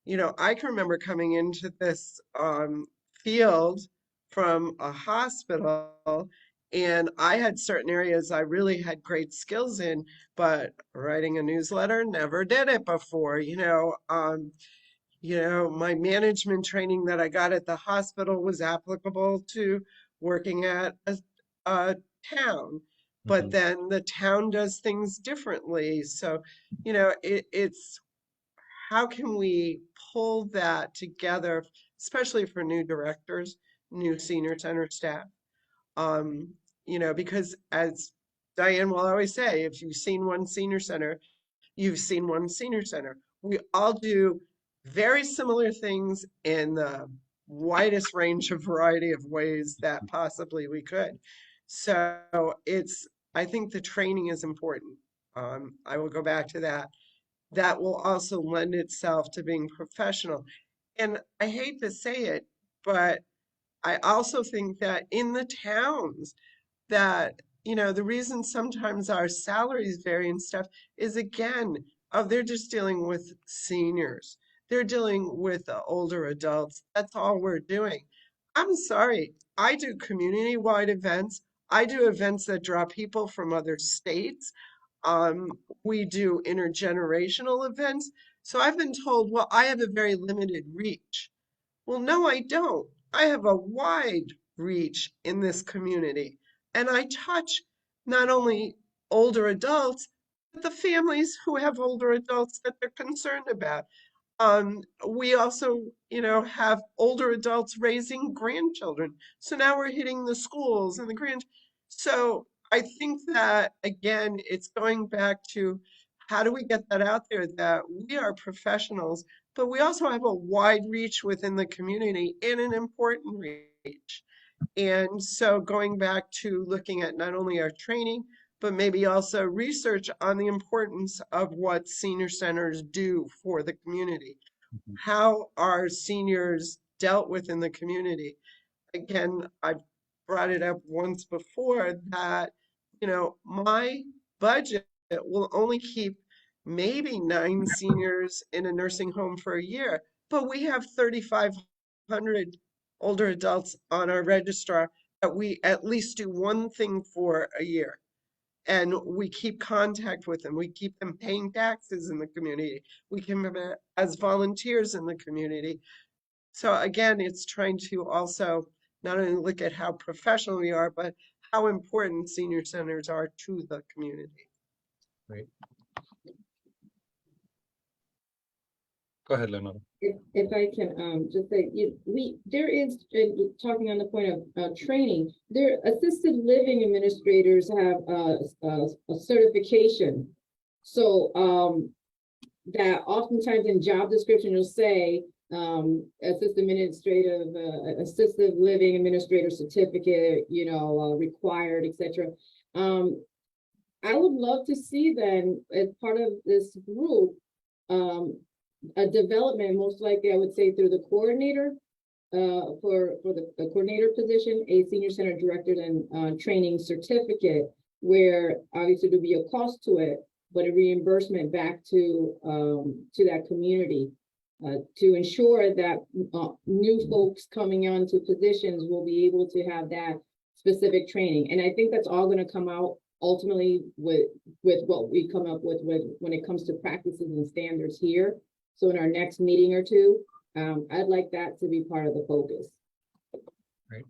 Speaker 10: I can remember coming into this field from a hospital, and I had certain areas I really had great skills in, but writing a newsletter, never did it before. My management training that I got at the hospital was applicable to working at a town, but
Speaker 1: Mhm.
Speaker 10: then the town does things differently. So, it's how can we pull that together, especially for new directors, new senior center staff? Because as Diane will always say, if you've seen one senior center, you've seen one senior center. We all do very similar things in the widest range of variety of ways that possibly we could. So I think the training is important. I will go back to that. That will also lend itself to being professional. And I hate to say it, but I also think that in the towns, that the reason sometimes our salaries vary and stuff is, again, they're just dealing with seniors, they're dealing with the older adults. That's all we're doing. I'm sorry, I do community-wide events, I do events that draw people from other states. We do intergenerational events. So I've been told, well, I have a very limited reach. Well, no, I don't. I have a wide reach in this community, and I touch not only older adults, but the families who have older adults that they're concerned about. We also, have older adults raising grandchildren. So now we're hitting the schools and the So I think that, again, it's going back to how do we get that out there that we are professionals, but we also have a wide reach within the community and an important reach. And so going back to looking at not only our training, but maybe also research on the importance of what senior centers do for the community.
Speaker 1: Mhm.
Speaker 10: How are seniors dealt with in the community? Again, I've brought it up once before that, my budget will only keep maybe 9 seniors in a nursing home for a year, but we have 3,500 older adults on our registrar that we at least do one thing for a year. And we keep contact with them. We keep them paying taxes in the community. We keep them as volunteers in the community. So again, it's trying to also not only look at how professional we are, but how important senior centers are to the community.
Speaker 1: Great. Go ahead, Leonora.
Speaker 8: If I can just say, there is, talking on the point of training, there assisted living administrators have a certification. So that oftentimes in job description you'll say assistive living administrator certificate, required, etc. I would love to see then, as part of this group, a development, most likely I would say through the coordinator, for the coordinator position, a senior center director and training certificate, where obviously there'll be a cost to it, but a reimbursement back to that community, to ensure that new folks coming onto positions will be able to have that specific training. And I think that's all going to come out ultimately with what we come up with when it comes to practices and standards here. So in our next meeting or two, I'd like that to be part of the focus.
Speaker 1: Right.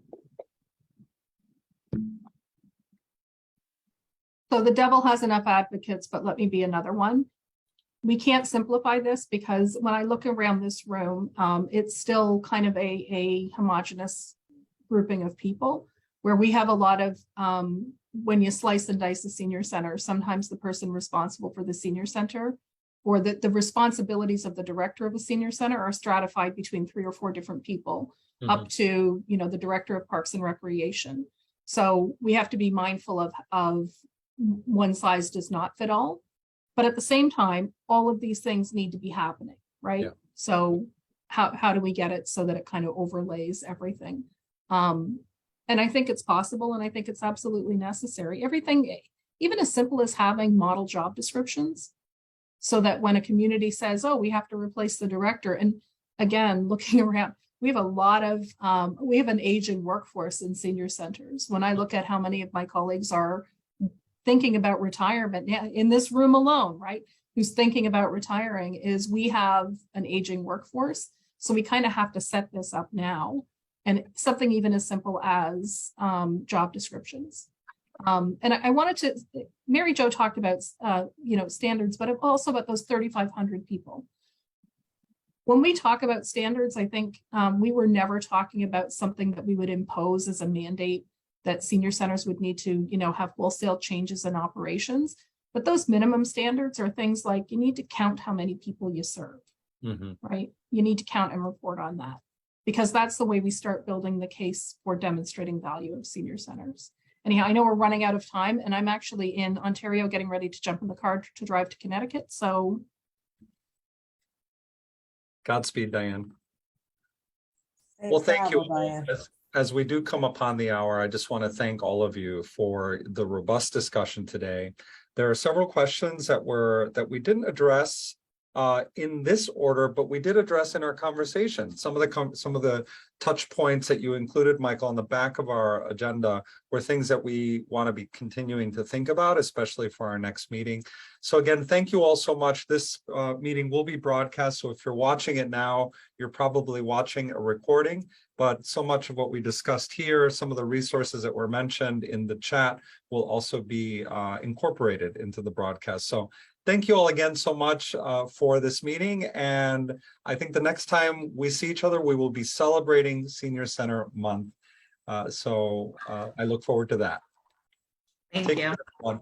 Speaker 4: So the devil has enough advocates, but let me be another one. We can't simplify this because when I look around this room, it's still kind of a homogenous grouping of people where we have a lot of, when you slice and dice the senior center, sometimes the person responsible for the senior center or the responsibilities of the director of a senior center are stratified between 3 or 4 different people, up to, the director of Parks and Recreation. So we have to be mindful of one size does not fit all. But at the same time, all of these things need to be happening, right? Yeah. So how do we get it so that it kind of overlays everything? And I think it's possible, and I think it's absolutely necessary. Everything, even as simple as having model job descriptions, so that when a community says, oh, we have to replace the director, and again, looking around, we have a lot of, we have an aging workforce in senior centers. When I look at how many of my colleagues are thinking about retirement in this room alone, right? who's thinking about retiring is we have an aging workforce. So we kind of have to set this up now. And something even as simple as job descriptions. And I wanted to, Mary Jo talked about, standards, but also about those 3,500 people. When we talk about standards, I think we were never talking about something that we would impose as a mandate that senior centers would need to, have wholesale changes in operations. But those minimum standards are things like you need to count how many people you serve, right? You need to count and report on that, because that's the way we start building the case for demonstrating value of senior centers. Anyhow, I know we're running out of time, and I'm actually in Ontario getting ready to jump in the car to drive to Connecticut. So
Speaker 1: Godspeed, Diane.
Speaker 5: Safe
Speaker 1: Well, thank you.
Speaker 5: travel, Diane.
Speaker 1: As we do come upon the hour, I just want to thank all of you for the robust discussion today. There are several questions that we didn't address in this order, but we did address in our conversation. Some of the touch points that you included, Michael, on the back of our agenda were things that we want to be continuing to think about, especially for our next meeting. So again, thank you all so much. This meeting will be broadcast. So if you're watching it now, you're probably watching a recording, but so much of what we discussed here, some of the resources that were mentioned in the chat will also be incorporated into the broadcast. So thank you all again so much for this meeting. And I think the next time we see each other, we will be celebrating Senior Center Month. So I look forward to that.
Speaker 3: thank
Speaker 1: Take
Speaker 3: you.
Speaker 1: care, everyone.